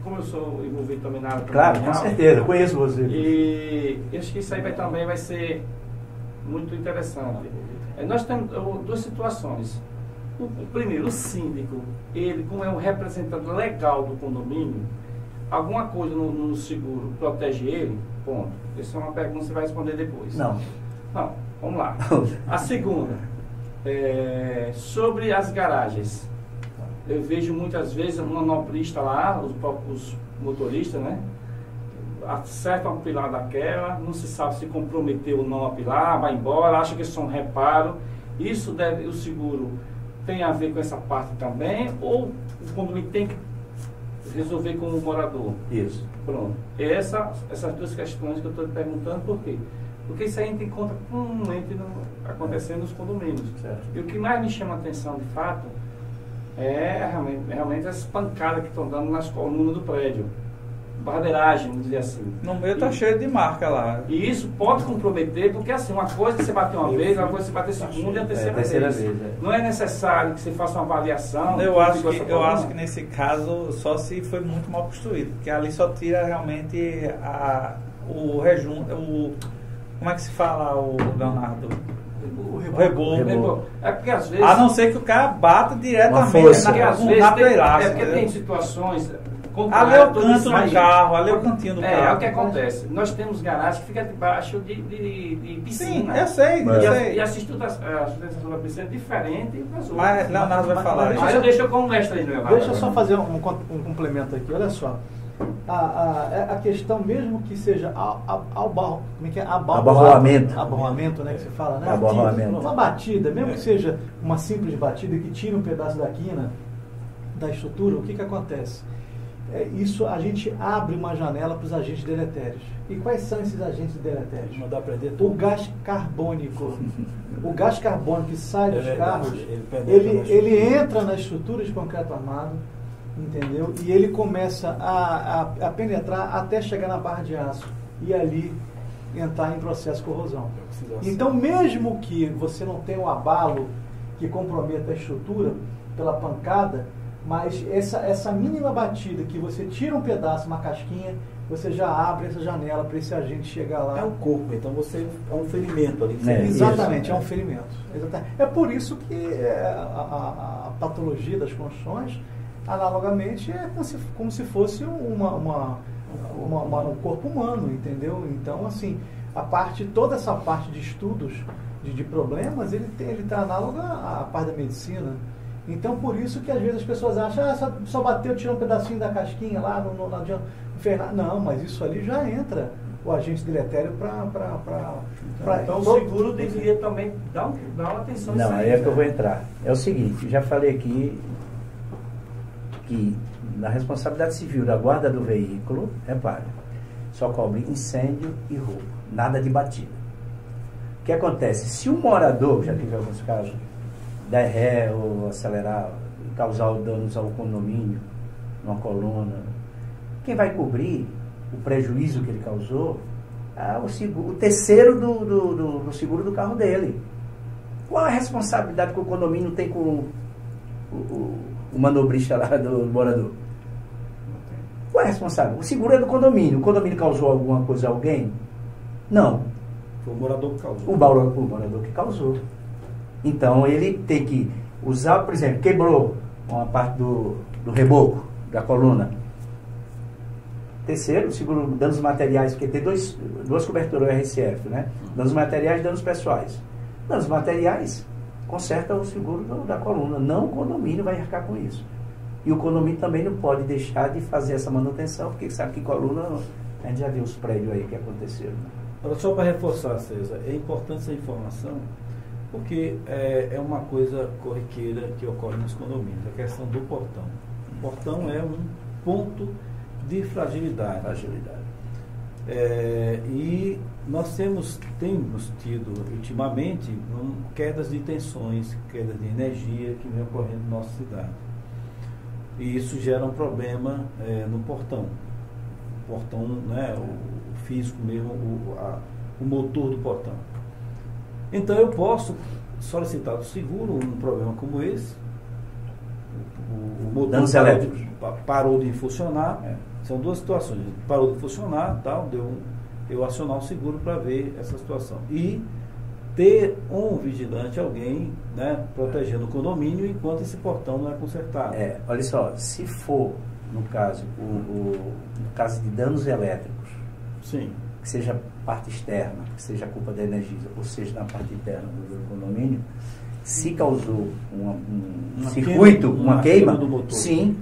como eu sou envolvido também na área... Claro, com certeza, conheço você. E acho que isso aí também vai ser muito interessante. Nós temos 2 situações. Primeiro, o síndico, ele, como é um representante legal do condomínio, alguma coisa no seguro protege ele? Ponto. Essa é uma pergunta que você vai responder depois. Não, vamos lá. A segunda, sobre as garagens. Eu vejo muitas vezes um manobrista lá, os motoristas, né? Acertam uma pilar daquela, não se sabe se comprometeu ou não a pilar, vai embora, acha que isso é um reparo. Isso o seguro tem a ver com essa parte também, ou o condomínio tem que resolver com o morador? Isso. Pronto. Essas 2 questões que eu estou te perguntando, por quê? Porque isso aí a gente encontra comumente acontecendo nos condomínios. Certo. E o que mais me chama a atenção, de fato, é realmente as pancadas que estão dando nas colunas do prédio. Barbeiragem, vamos dizer assim. No meio tá cheio de marca lá. E isso pode comprometer, porque assim, uma coisa é você bater uma vez, outra coisa é você bater segunda e a terceira vez. Não é necessário que você faça uma avaliação. Eu acho que nesse caso só se foi muito mal construído, porque ali só tira realmente o rejunto, como é que se fala, o Leonardo? O reboco. É porque às vezes... A não ser que o cara bata diretamente na beiragem. É porque tem situações... comprar. Ali é o tudo canto isso do aí. carro, ali é o cantinho do carro. É o que acontece. Nós temos garagem que fica debaixo de piscina. Sim, eu sei, Mas- eu sei. E a sustentação da piscina é diferente das outras. Mas Leonardo vai falar mas- isso. Aí eu deixo como mestre aí, Leonardo. Deixa eu só fazer um complemento aqui, olha só. A questão, mesmo que seja como é que é? Abarroamento. Abarroamento, né, que se fala, né? Abarroamento. Uma batida, mesmo que seja uma simples batida que tira um pedaço da quina da estrutura, o que que acontece? Isso a gente abre uma janela para os agentes deletérios. E quais são esses agentes deletérios? Mandar aprender O tudo. gás carbônico. O gás carbônico que sai dos verdade, carros, ele penetra na ele estrutura. entra na estrutura de concreto armado, entendeu? E ele começa a penetrar até chegar na barra de aço e ali entrar em processo de corrosão. Então, mesmo que você não tenha um abalo que comprometa a estrutura pela pancada, mas essa mínima batida que você tira um pedaço, uma casquinha, você já abre essa janela para esse agente chegar lá. É um corpo, então você é um ferimento ali. Exatamente, isso. é um ferimento. Exatamente. É por isso que a patologia das construções, analogamente, é como se fosse um corpo humano, entendeu? Então, assim, toda essa parte de estudos de problemas, ele está análogo à parte da medicina. Então, por isso que às vezes as pessoas acham, só bateu, tirou um pedacinho da casquinha lá, não adianta, não fez nada. Não, mas isso ali já entra o agente deletério para... Então o seguro deveria também dar uma atenção Não, nisso aí é que eu vou entrar. É o seguinte, já falei aqui que na responsabilidade civil da guarda do veículo, repare, só cobre incêndio e roubo, nada de batida. O que acontece? Se um morador, já tive alguns casos, der ré ou acelerar, causar danos ao condomínio, uma coluna, quem vai cobrir o prejuízo que ele causou é o terceiro do seguro do carro dele. Qual a responsabilidade que o condomínio tem com o manobrista lá do morador? Qual é a responsabilidade? O seguro é do condomínio. O condomínio causou alguma coisa a alguém? Não. Foi o morador que causou. O morador que causou. Então ele tem que usar, por exemplo, quebrou uma parte do reboco, da coluna. Terceiro, seguro danos materiais, porque tem duas coberturas RCF, né? Danos materiais e danos pessoais. Danos materiais, conserta o seguro da coluna. Não o condomínio vai arcar com isso. E o condomínio também não pode deixar de fazer essa manutenção, porque sabe que coluna, a gente já viu os prédios aí que aconteceram. Agora, só para reforçar, César, é importante essa informação, porque é uma coisa corriqueira que ocorre nos condomínios, a questão do portão. O portão é um ponto de fragilidade. E nós temos tido ultimamente quedas de tensões, quedas de energia que vem ocorrendo na nossa cidade. E isso gera um problema no portão. O portão, né, o físico mesmo, o motor do portão. Então eu posso solicitar do seguro um problema como esse. O motor parou de funcionar. São duas situações. Parou de funcionar, tal, eu acionar o seguro para ver essa situação. E ter um vigilante, alguém, né, protegendo o condomínio enquanto esse portão não é consertado. Olha só, se for, no caso, no caso de danos elétricos, sim, que seja parte externa, que seja culpa da energia, ou seja, na parte interna do condomínio, se causou um circuito, uma queima do motor. Sim.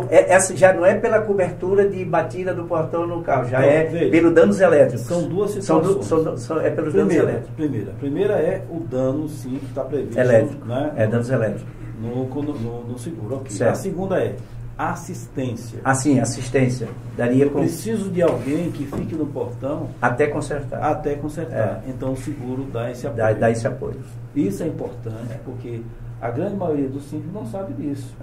Essa já não é pela cobertura de batida do portão no carro, já veja, pelos danos elétricos. São duas situações. É pelos danos elétricos. A primeira é o dano, sim, que está previsto. Elétrico, né, danos elétricos. No seguro, ok. Certo. A segunda é assistência. Sim, assistência. Daria com... Preciso de alguém que fique no portão até consertar. Então o seguro dá esse apoio. Dá esse apoio. Isso é importante, porque a grande maioria dos simples não sabe disso.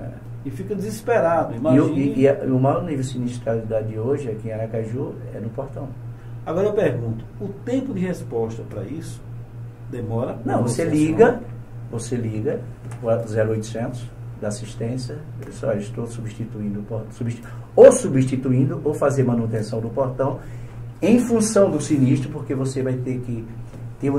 E fica desesperado. Imagine... E o maior nível de sinistralidade hoje aqui em Aracaju é no portão. Agora eu pergunto, o tempo de resposta para isso demora? Não, você liga o 0800 da assistência, eu só estou substituindo ou fazer manutenção do portão em função do sinistro, porque você vai ter que ter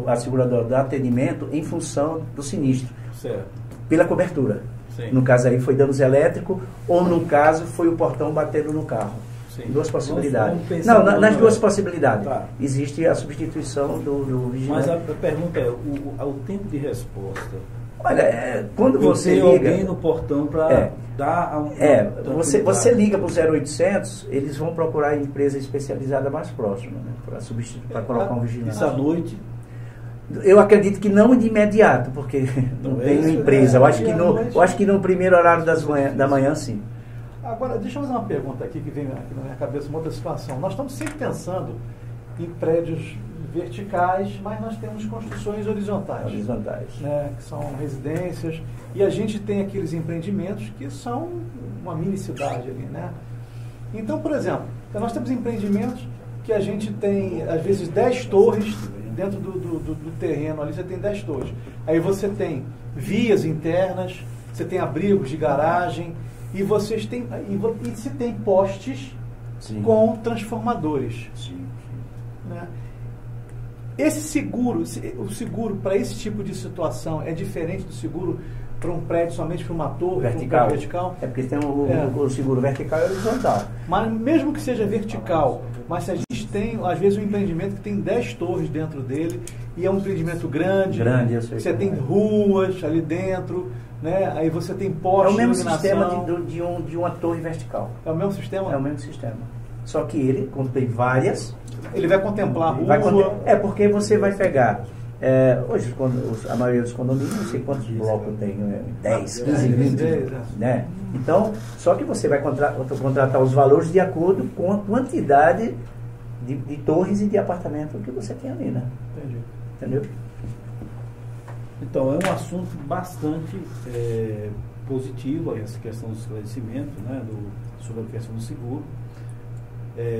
a seguradora dar atendimento em função do sinistro. Certo. Pela cobertura. Sim. No caso aí foi danos elétricos, ou no caso foi o portão batendo no carro. Sim. Duas possibilidades. Não, nas duas possibilidades. Tá. Existe a substituição do vigilante. Mas a pergunta é, o tempo de resposta. Olha, quando você liga... liga... alguém no portão para dar... Você liga para o 0800, eles vão procurar a empresa especializada mais próxima, né, para colocar um vigilante. Isso à noite? Eu acredito que não de imediato, porque não tem empresa. Eu acho que no primeiro horário da manhã, sim. Agora, deixa eu fazer uma pergunta aqui que vem aqui na minha cabeça, uma outra situação. Nós estamos sempre pensando em prédios verticais, mas nós temos construções horizontais. Né, que são residências. E a gente tem aqueles empreendimentos que são uma mini cidade ali, né? Então, por exemplo, nós temos empreendimentos que a gente tem, às vezes, 10 torres dentro do terreno ali, você tem 10 torres. Aí você tem vias internas, você tem abrigos de garagem, e vocês têm, e se tem postes com transformadores. Né? Esse seguro, o seguro para esse tipo de situação é diferente do seguro para um prédio somente para uma torre, vertical? É porque tem o seguro vertical e horizontal. Mas mesmo que seja vertical, mas se a gente tem, às vezes, um empreendimento que tem 10 torres dentro dele, e é um empreendimento grande, eu sei você tem ruas ali dentro, né? Aí você tem postes de iluminação. É o mesmo sistema de uma torre vertical. É o mesmo sistema? É o mesmo sistema. Só que ele, como tem várias... Ele vai contemplar a rua... É porque você vai pegar... hoje, a maioria dos condomínios, não sei quantos blocos tem, 10, 15, 20, né? Então, só que você vai contratar os valores de acordo com a quantidade de torres e de apartamentos que você tem ali, né? Entendi. Entendeu? Então, é um assunto bastante positivo, essa questão do esclarecimento, né, sobre a questão do seguro.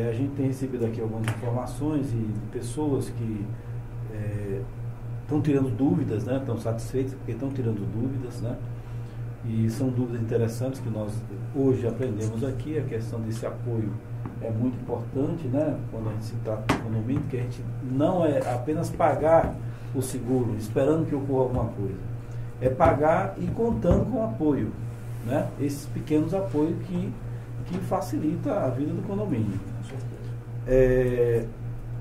A gente tem recebido aqui algumas informações de pessoas que estão tirando dúvidas, né, estão satisfeitas porque estão tirando dúvidas, né, e são dúvidas interessantes que nós hoje aprendemos aqui. A questão desse apoio é muito importante, né, quando a gente se trata de condomínio, que a gente não é apenas pagar o seguro, esperando que ocorra alguma coisa. É pagar e contando com apoio, né? Esses pequenos apoios que facilita a vida do condomínio.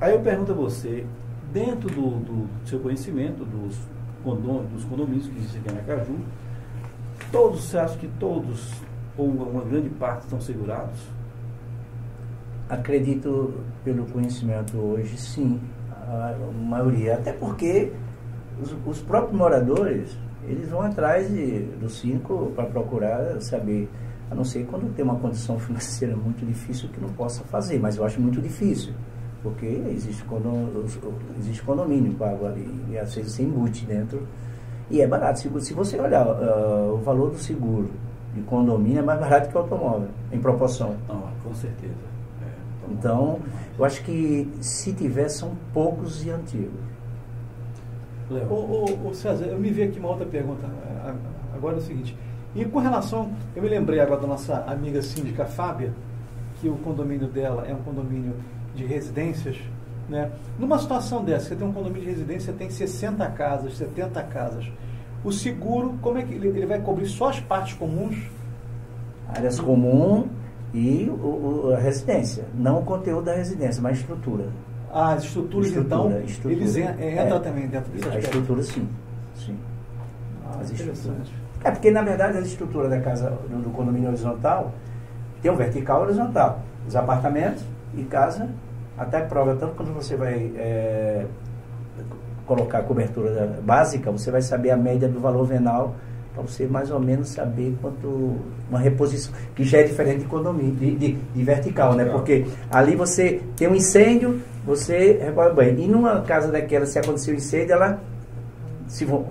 Aí eu pergunto a você, dentro do seu conhecimento dos condomínios que existem aqui em Aracaju, você acha que todos, ou uma grande parte, estão segurados? Acredito, pelo conhecimento hoje, sim. A maioria, até porque os próprios moradores, eles vão atrás do síndico para procurar saber, a não ser quando tem uma condição financeira muito difícil que não possa fazer, mas eu acho muito difícil, porque existe condomínio pago ali, e às vezes tem embute dentro, e é barato. Se você olhar o valor do seguro de condomínio é mais barato que o automóvel, em proporção. Não, com certeza. Então, eu acho que se tiver, são poucos e antigos. Ô César, eu me vi aqui uma outra pergunta. Agora é o seguinte, e com relação, eu me lembrei agora da nossa amiga síndica Fábia, que o condomínio dela é um condomínio de residências, né? Numa situação dessa, você tem um condomínio de residência, tem 60 casas, 70 casas. O seguro, como é que ele vai cobrir só as partes comuns? Áreas comuns e a residência, não o conteúdo da residência, mas a estrutura. As estruturas, então, eles entram também dentro desse aspecto? A estrutura, sim. As interessante. Porque, na verdade, a estrutura da casa, do condomínio horizontal, tem um vertical e horizontal. Os apartamentos e casa, até prova, tanto quando você vai colocar a cobertura básica, você vai saber a média do valor venal, para você mais ou menos saber quanto uma reposição, que já é diferente de condomínio, de vertical, né? Porque ali você tem um incêndio, você repara bem. E numa casa daquela, se acontecer um incêndio, ela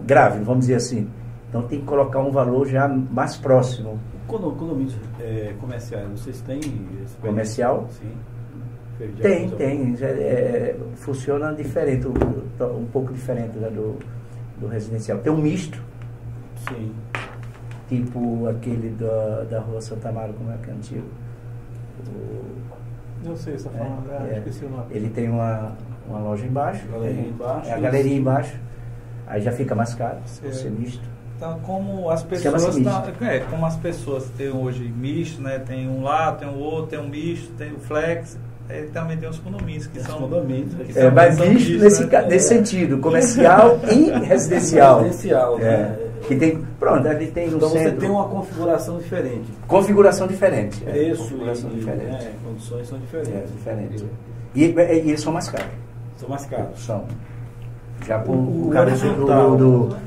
grave, vamos dizer assim. Então tem que colocar um valor já mais próximo. Condomínios comerciais, vocês têm comercial? Sim. Tem. Funciona diferente, um pouco diferente do residencial. Tem um misto. Sim. Tipo aquele da Rua Santa Amaro, como é que é antigo? Não sei se está falando, esqueci o nome. Ele tem uma loja embaixo. Galeria embaixo. A galeria embaixo. Aí já fica mais caro, ser misto. Então, como as pessoas como as pessoas têm hoje misto, né? Tem um lá, tem o outro, tem um misto, tem o flex, também tem os condomínios que são condomínios. Mas misto nesse sentido, comercial e residencial. Residencial, né? Que tem, pronto, ali tem no então centro. Você tem uma configuração diferente. Configuração diferente. Configuração diferente. Condições são diferentes. Diferentes. E eles são mais caros. São mais caros. São. Já por o horizontal do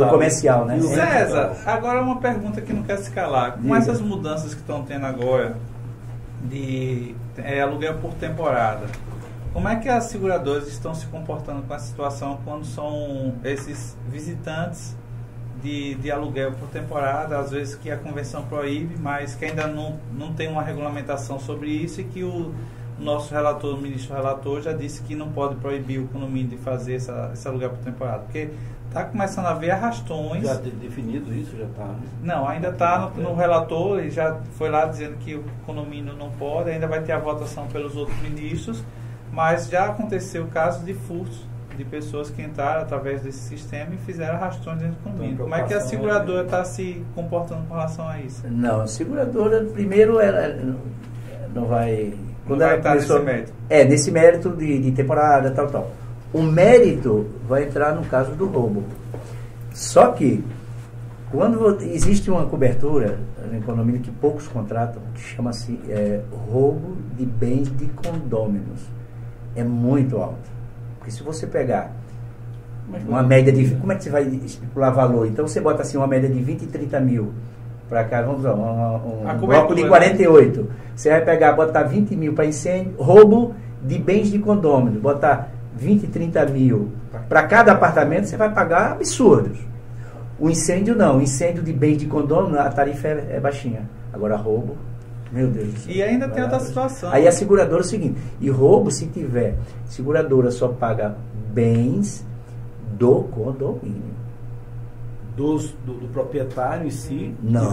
comercial, né? César, agora uma pergunta que não quer se calar. Com essas mudanças que estão tendo agora de aluguel por temporada, como é que as seguradoras estão se comportando com a situação quando são esses visitantes de aluguel por temporada, às vezes que a convenção proíbe, mas que ainda não tem uma regulamentação sobre isso e que o nosso relator, o ministro relator, já disse que não pode proibir o condomínio de fazer esse aluguel por temporada, porque está começando a haver arrastões. Já definido isso? Já está? Não, ainda está no relator, ele já foi lá dizendo que o condomínio não pode, ainda vai ter a votação pelos outros ministros, mas já aconteceu casos de furtos de pessoas que entraram através desse sistema e fizeram arrastões dentro do condomínio. Como é que a seguradora está se comportando com relação a isso? Não, a seguradora, primeiro, ela não vai... Quando ela está nesse mérito. Nesse mérito de temporada, tal. O mérito vai entrar no caso do roubo. Só que, quando existe uma cobertura no condomínio que poucos contratam, que chama-se roubo de bens de condôminos. É muito alto. Porque se você pegar uma média de... Como é que você vai estipular valor? Então, você bota assim uma média de 20 e 30 mil para cá, vamos lá, um bloco de 48. Você vai pegar, botar 20 mil para incêndio, roubo de bens de condômino, botar 20, 30 mil para cada apartamento, você vai pagar absurdos. O incêndio não, o incêndio de bens de condômino, a tarifa é baixinha. Agora roubo, meu Deus do céu. E ainda tem outra situação. Aí a seguradora é o seguinte, e roubo, se tiver, seguradora só paga bens do condomínio. Do proprietário em si, não.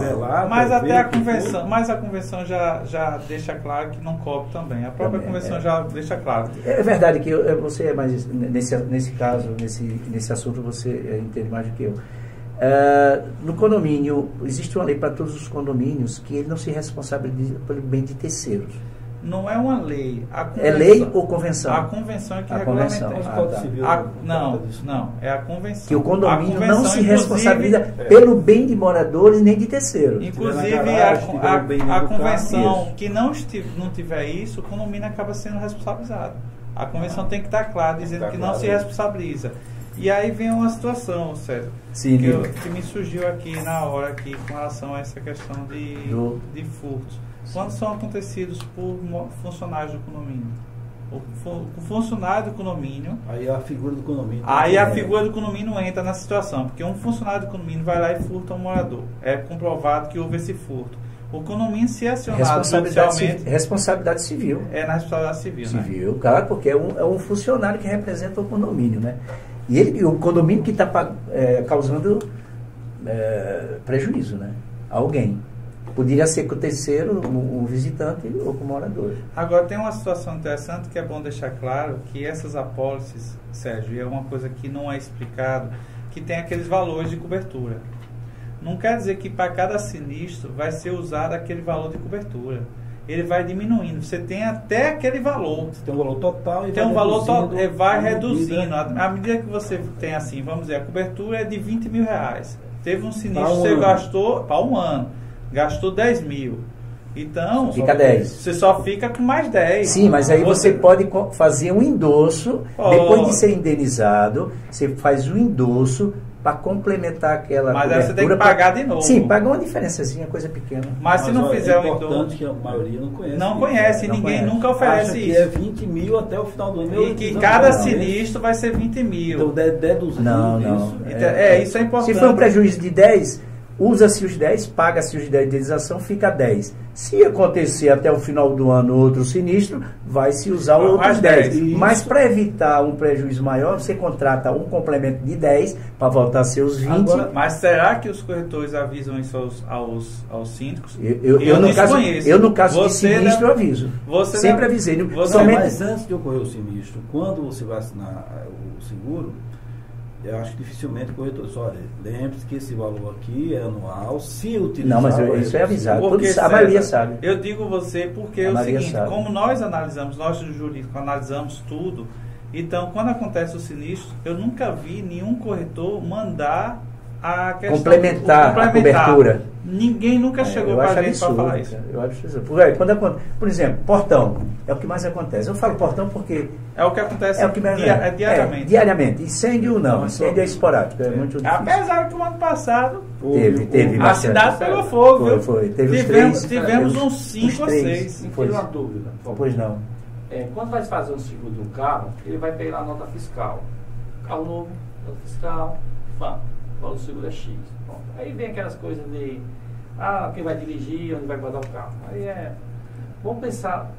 Mas até a convenção, a convenção já deixa claro que não cobre também. A própria convenção já deixa claro. É verdade que você é mais nesse caso, nesse assunto você entende mais do que eu. No condomínio existe uma lei para todos os condomínios que ele não se responsabiliza pelo bem de terceiros. Não é uma lei. É lei ou convenção? A convenção é que regulamenta. Não, é a convenção. Que o condomínio não se responsabiliza pelo bem de moradores nem de terceiros. Inclusive, a convenção que não tiver isso, o condomínio acaba sendo responsabilizado. A convenção tem que estar clara, dizendo que não se responsabiliza. E aí vem uma situação, César, que me surgiu aqui na hora, aqui, com relação a essa questão de furtos. Quando são acontecidos por funcionários do condomínio. O funcionário do condomínio... Aí a figura do condomínio... Aí a figura do condomínio entra na situação, porque um funcionário do condomínio vai lá e furta um morador. É comprovado que houve esse furto. O condomínio, se acionado judicialmente... Responsabilidade civil. É na responsabilidade civil, né? Civil, claro, porque é um funcionário que representa o condomínio, né? E o condomínio que está causando prejuízo, né? A alguém. Poderia ser com o terceiro, o visitante ou com o morador. Agora, tem uma situação interessante que é bom deixar claro, que essas apólices, Sérgio, é uma coisa que não é explicado, que tem aqueles valores de cobertura. Não quer dizer que para cada sinistro vai ser usado aquele valor de cobertura. Ele vai diminuindo. Você tem até aquele valor. Você tem um valor total e tem um valor total, vai reduzindo. À medida que você tem assim, vamos dizer, a cobertura é de 20 mil reais. Teve um sinistro que você gastou para um ano. Gastou 10 mil. Então, fica 10. Você só fica com mais 10. Sim, mas aí você pode fazer um endosso. Depois de ser indenizado, você faz um endosso para complementar aquela Mas aí você tem que pagar de novo. Sim, paga uma diferençazinha, coisa pequena. Mas se não fizer um endosso... que a maioria não conhece. Não conhece, ninguém nunca oferece isso. Que é 20 mil até o final do ano. E que cada sinistro vai ser 20 mil. Então, deduzir não. Isso é importante. Se for um prejuízo de 10... Usa-se os 10, paga-se os 10 de indenização, fica 10. Se acontecer até o final do ano outro sinistro, vai se usar outros 10. Mas para evitar um prejuízo maior, você contrata um complemento de 10 para voltar a ser os 20. Agora, mas será que os corretores avisam isso aos síndicos? Eu no caso de sinistro, aviso. Sempre avisei. Mas antes de ocorrer o sinistro, quando você vai assinar o seguro, eu acho que dificilmente o corretor diz, olha, lembre-se que esse valor aqui é anual, se utilizar... Não, mas isso é avisado. Porque, A César, maioria sabe. Eu digo você porque é o seguinte, como nós analisamos, nós do jurídico analisamos tudo, então quando acontece o sinistro, eu nunca vi nenhum corretor mandar a questão... Complementar a cobertura. Ninguém nunca chegou para a gente para falar isso. Eu acho absurdo. Por exemplo, portão, é o que mais acontece. Eu falo portão porque... É o que acontece diariamente. Diariamente. Incêndio não, incêndio é esporádico, é muito difícil. Apesar que o ano passado teve a cidade pegou fogo, viu? Foi. Tivemos uns 5 ou 6. Me tira uma dúvida. Pois não. Quando vai fazer um seguro de um carro, ele vai pegar a nota fiscal. Carro novo, nota fiscal, o valor do seguro é X. Bom, aí vem aquelas coisas de quem vai dirigir, onde vai guardar o carro. Aí vamos pensar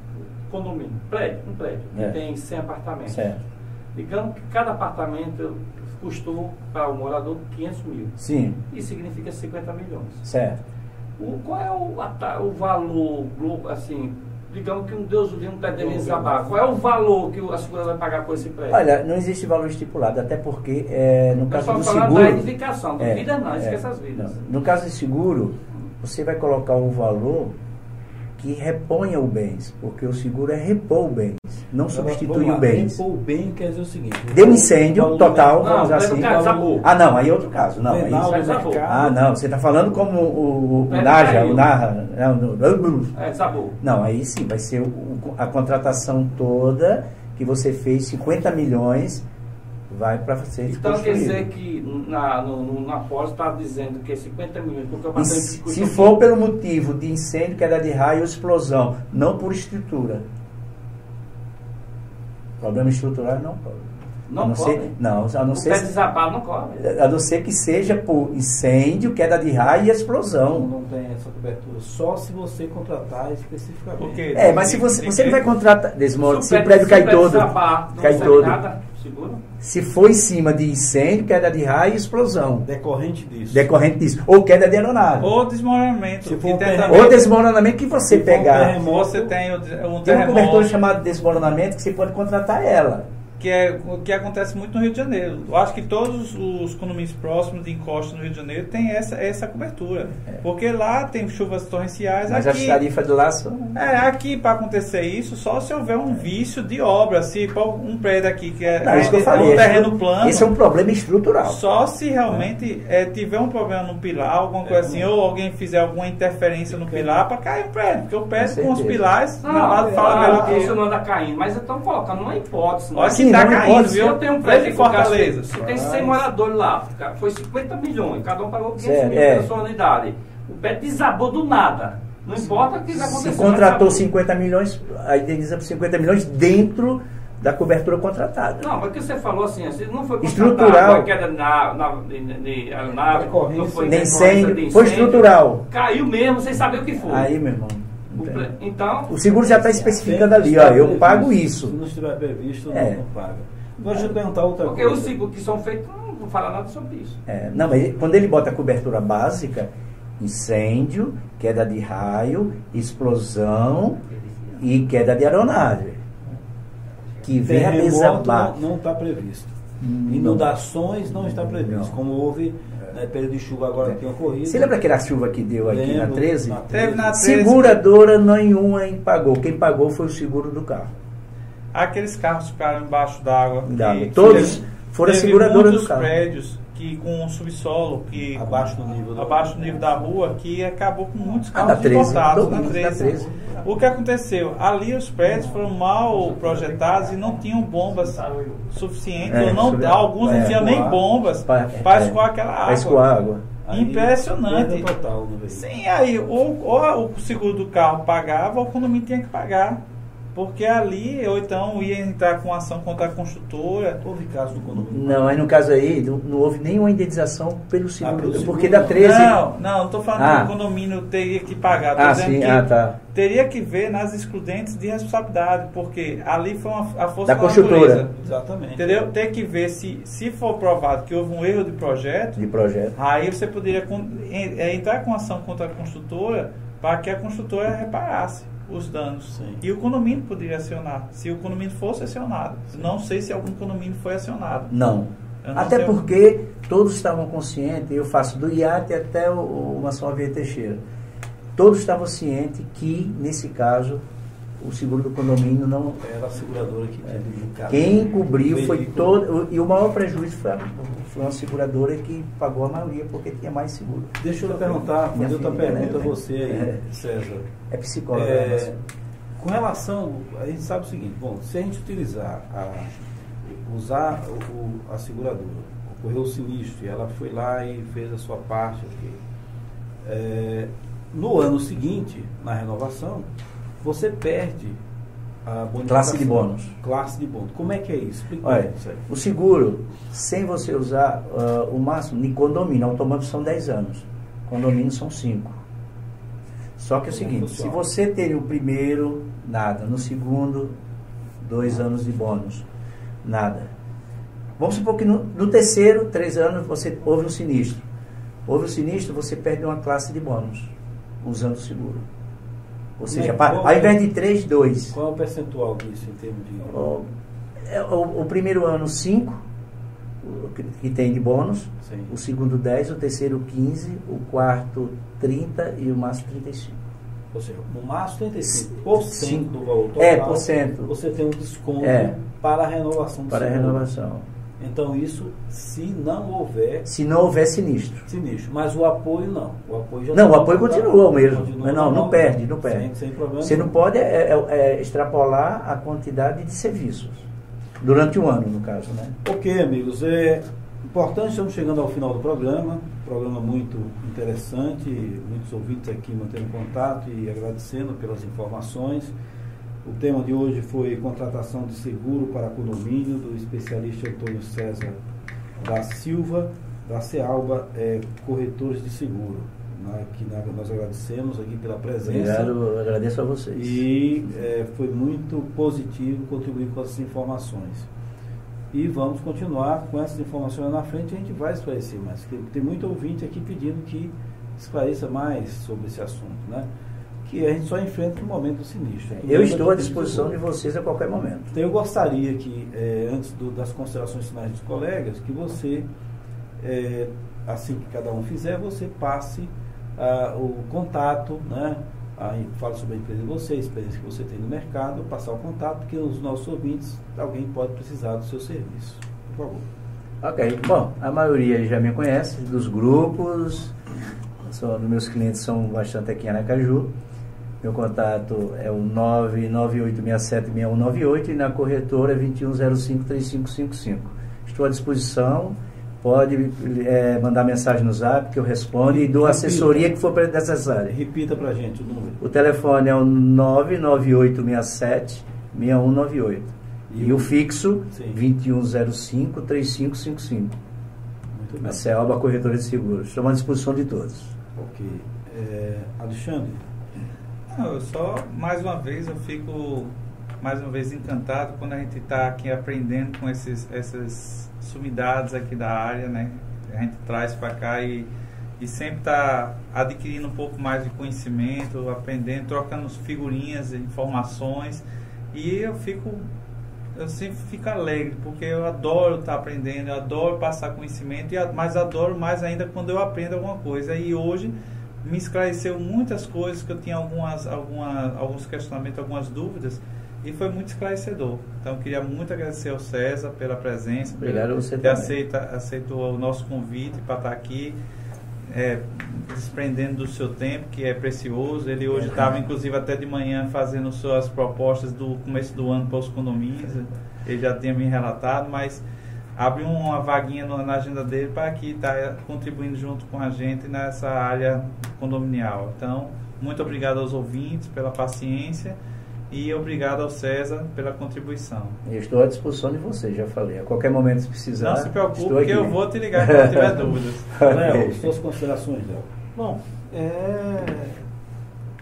condomínio, um prédio que tem 100 apartamentos. Certo. Digamos que cada apartamento custou para o morador 500 mil. Sim. Isso significa 50 milhões. Certo. Qual é o valor, assim, digamos que um Deus o livre, um prédio dele desabar. Qual é o valor que a seguradora vai pagar por esse prédio? Olha, não existe valor estipulado, até porque no caso do seguro... da edificação, de vida não, esquece as vidas. Não. No caso de seguro, você vai colocar um valor que reponha o bens, porque o seguro é repor o bens, não substitui o bens. Repor o bem quer dizer o seguinte... Deu incêndio total, vamos usar assim... Não, aí é outro caso. Não, aí não, você está falando como o Narra... desabou. Não, aí sim, vai ser a contratação toda que você fez, 50 milhões... vai para ser então quer dizer que na pólice está dizendo que 50 milhões porque o se for pelo motivo de incêndio, queda de raio ou explosão, não por estrutura. Problema estrutural não pode. Não pode? A não ser desabar não cobre. A não ser que seja por incêndio, queda de raio e explosão. Não tem essa cobertura, só se você contratar especificamente. Mas se você não vai contratar, se o prédio cai todo, cai todo. Nada, seguro? Se for em cima de incêndio, queda de raio e explosão. Decorrente disso. Ou queda de aeronave. Ou desmoronamento. Ou desmoronamento que você pegar. Você tem Tem uma cobertura chamada desmoronamento que você pode contratar ela. Que é o que acontece muito no Rio de Janeiro. Eu acho que todos os condomínios próximos de encosta no Rio de Janeiro têm essa cobertura. Porque lá tem chuvas torrenciais. Mas aqui, as tarifas do lá são... aqui para acontecer isso, só se houver um vício de obra. Se um prédio aqui que é isso que eu falei, um terreno plano... Esse é um problema estrutural. Só se realmente tiver um problema no pilar, alguma coisa assim, ou alguém fizer alguma interferência no pilar para cair o prédio. Porque o prédio com os pilares... Isso não anda caindo. Mas eu estou colocando uma hipótese. Tá caindo, viu? Eu tenho um prédio em Fortaleza. Você tem 100 moradores lá. Foi 50 milhões. Cada um pagou 500 mil pela sua unidade. O prédio desabou do nada. Não importa o que vai acontecer. Se contratou 50 milhões, a indeniza por 50 milhões dentro da cobertura contratada. Não, mas o que você falou assim, não foi estrutural. Queda de aeronave, não foi incêndio, foi estrutural. Caiu mesmo, sem saber o que foi. Aí, meu irmão. Então, o seguro já está especificando ali, eu pago isso. Se não estiver previsto, não paga. Agora deixa eu perguntar outra coisa. Porque os seguros que são feitos não falam nada sobre isso. Não, mas quando ele bota a cobertura básica, incêndio, queda de raio, explosão e queda de aeronave. Que vem a desabar. Não está previsto. Inundações não está previsto. Como houve... período de chuva agora que ocorrido. Você lembra aquela chuva que deu aqui na 13? Teve na 13. Seguradora nenhuma pagou. Quem pagou foi o seguro do carro. Aqueles carros ficaram embaixo d'água. Todos foram a seguradora do carro. Prédios que com o subsolo abaixo do nível da rua, que acabou com muitos carros importados na 13. O que aconteceu? Ali os prédios foram mal projetados e não tinham bombas suficientes, alguns não tinham nem bombas para escoar aquela água. Escoar água. Impressionante. Total, sim, aí ou o seguro do carro pagava ou o condomínio tinha que pagar. Porque ali, ou então ia entrar com ação contra a construtora. Houve caso do condomínio? Não, aí no caso aí, não houve nenhuma indenização pelo seguro. Porque da 13... Não estou falando que o condomínio teria que pagar. Teria que ver nas excludentes de responsabilidade, porque ali foi a força da construtora. Exatamente. Entendeu? Tem que ver se for provado que houve um erro de projeto. Aí você poderia entrar com ação contra a construtora para que a construtora reparasse os danos. Sim. E o condomínio poderia acionar, se o condomínio fosse acionado. Sim. Não sei se algum condomínio foi acionado. Não. Até porque todos estavam conscientes, eu faço do IAT até o Mação Aveia Teixeira. Todos estavam cientes que, nesse caso, o seguro do condomínio não... Era a seguradora que tinha. Quem cobriu foi todo... E o maior prejuízo foi uma seguradora que pagou a maioria, porque tinha mais seguro. Deixa eu perguntar, fazer outra pergunta a você aí, César. É psicólogo. Com relação... A gente sabe o seguinte, bom, se a gente utilizar usar a seguradora, ocorreu o sinistro, e ela foi lá e fez a sua parte, no ano seguinte, na renovação, você perde a bonificação. Classe de bônus. Classe de bônus. Como é que é isso? Explica. Olha, o seguro, sem você usar o máximo, em condomínio, automático são 10 anos. Condomínio são 5. Só que é o seguinte, se você ter o primeiro, nada. No segundo, 2 anos de bônus. Nada. Vamos supor que no terceiro, 3 anos, houve um sinistro. Houve um sinistro, você perde uma classe de bônus, usando o seguro. Ou seja, ao invés de 3, 2. Qual é o percentual disso em termos de... O primeiro ano, 5, que tem de bônus. Sim. O segundo, 10, o terceiro, 15, o quarto, 30 e o máximo, 35. Ou seja, no máximo 35% do valor total, por cento. Você tem um desconto para a renovação do para seguro. A renovação. Então isso, se não houver... Se não houver sinistro. Mas o apoio não. O apoio já não, o apoio continua o mesmo. Continua não perde. Sem problema. Você não pode extrapolar a quantidade de serviços. Durante um ano, no caso, né? Ok, amigos. Importante, estamos chegando ao final do programa. Programa muito interessante. Muitos ouvintes aqui mantendo contato e agradecendo pelas informações. O tema de hoje foi contratação de seguro para condomínio do especialista Antônio César da Silva, da Cealba Corretores de Seguro. Nós agradecemos aqui pela presença. Obrigado, agradeço a vocês. E foi muito positivo contribuir com essas informações. E vamos continuar com essas informações na frente, a gente vai esclarecer mais. Tem muito ouvinte aqui pedindo que esclareça mais sobre esse assunto, né? Que a gente só enfrenta no momento do sinistro. Eu estou à disposição de vocês a qualquer momento. Então eu gostaria que, antes das considerações finais dos colegas, que você, assim que cada um fizer, você passe o contato, né? Fala sobre a empresa de você, a experiência que você tem no mercado, passar o contato, porque os nossos ouvintes, alguém pode precisar do seu serviço. Por favor. Ok. Bom, a maioria já me conhece, dos grupos, meus clientes são bastante aqui em Aracaju. Meu contato é o 998676198 e na corretora é 21053555. Estou à disposição. Pode mandar mensagem no Zap que eu respondo e dou assessoria que for necessária. Repita para a gente o número. O telefone é o 998676198. E o fixo, 21053555. Muito bem. A Cealba Corretora de Seguros. Estou à disposição de todos. Ok. Alexandre? Não, mais uma vez, eu fico encantado quando a gente está aqui aprendendo com essas sumidades aqui da área, né? A gente traz para cá e sempre está adquirindo um pouco mais de conhecimento, aprendendo, trocando figurinhas, informações, e eu sempre fico alegre, porque eu adoro estar aprendendo, eu adoro passar conhecimento, mas adoro mais ainda quando eu aprendo alguma coisa. E hoje me esclareceu muitas coisas que eu tinha alguns questionamentos, algumas dúvidas, e foi muito esclarecedor. Então, eu queria muito agradecer ao César pela presença. Obrigado a você também. Aceitou o nosso convite para estar aqui, desprendendo do seu tempo, que é precioso. Ele hoje estava, inclusive, até de manhã, fazendo suas propostas do começo do ano para os condomínios. Ele já tinha me relatado, mas abriu uma vaguinha na agenda dele para aqui estar contribuindo junto com a gente nessa área condominial. Então, muito obrigado aos ouvintes pela paciência. E obrigado ao César pela contribuição. Eu estou à disposição de vocês, já falei. A qualquer momento, se precisar. Não se preocupe, que eu vou te ligar quando tiver dúvidas. Léo, suas considerações, Léo. Bom,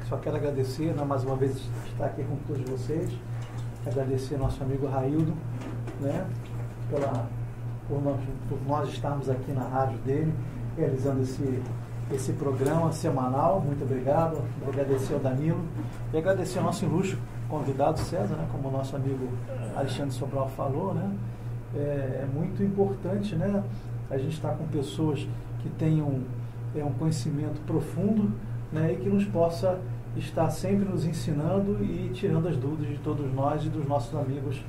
só quero agradecer, mais uma vez, estar aqui com todos vocês. Agradecer ao nosso amigo Raildo, né, por nós estarmos aqui na rádio dele, realizando esse programa semanal. Muito obrigado. Agradecer ao Danilo e agradecer ao nosso ilustre convidado César, né, como o nosso amigo Alexandre Sobral falou, né, é muito importante, né? A gente está com pessoas que tenham um conhecimento profundo, né? E que nos possa estar sempre nos ensinando e tirando as dúvidas de todos nós e dos nossos amigos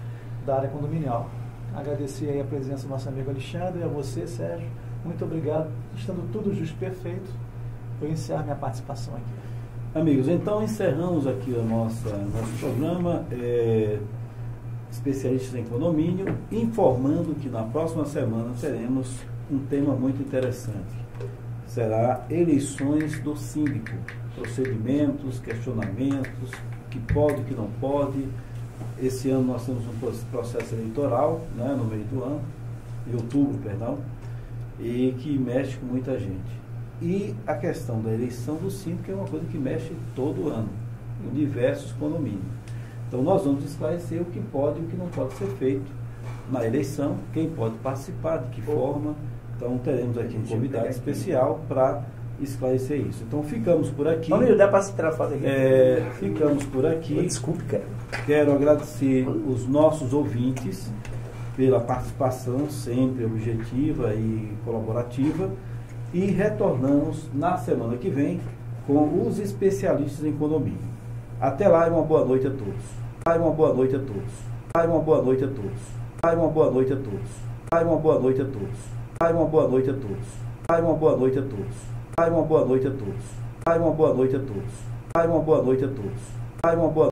da área condominial. Agradecer aí a presença do nosso amigo Alexandre e a você, Sérgio. Muito obrigado. Estando tudo justo e perfeito, vou encerrar minha participação aqui. Amigos, então encerramos aqui o nosso programa, Especialistas em Condomínio, informando que na próxima semana teremos um tema muito interessante. Será eleições do síndico, procedimentos, questionamentos, o que pode, o que não pode. Esse ano nós temos um processo eleitoral, né, no meio do ano, em outubro, perdão, e que mexe com muita gente. E a questão da eleição do síndico é uma coisa que mexe todo ano, em diversos condomínios. Então nós vamos esclarecer o que pode e o que não pode ser feito na eleição, quem pode participar, de que forma. Então teremos aqui um convidado especial para esclarecer isso. Então ficamos por aqui. Amigo, dá para citar a foto aqui? Ficamos por aqui. Desculpe, cara. Quero agradecer os nossos ouvintes pela participação sempre objetiva e colaborativa. E retornamos na semana que vem com os especialistas em condomínio. Até lá e uma boa noite a todos. Uma boa noite a todos. Uma boa noite a todos. Uma boa noite a todos. Uma boa noite a todos. Uma boa noite a todos. Uma boa noite a todos. Uma boa noite a todos. Uma boa noite a todos. Uma boa noite a todos. Uma boa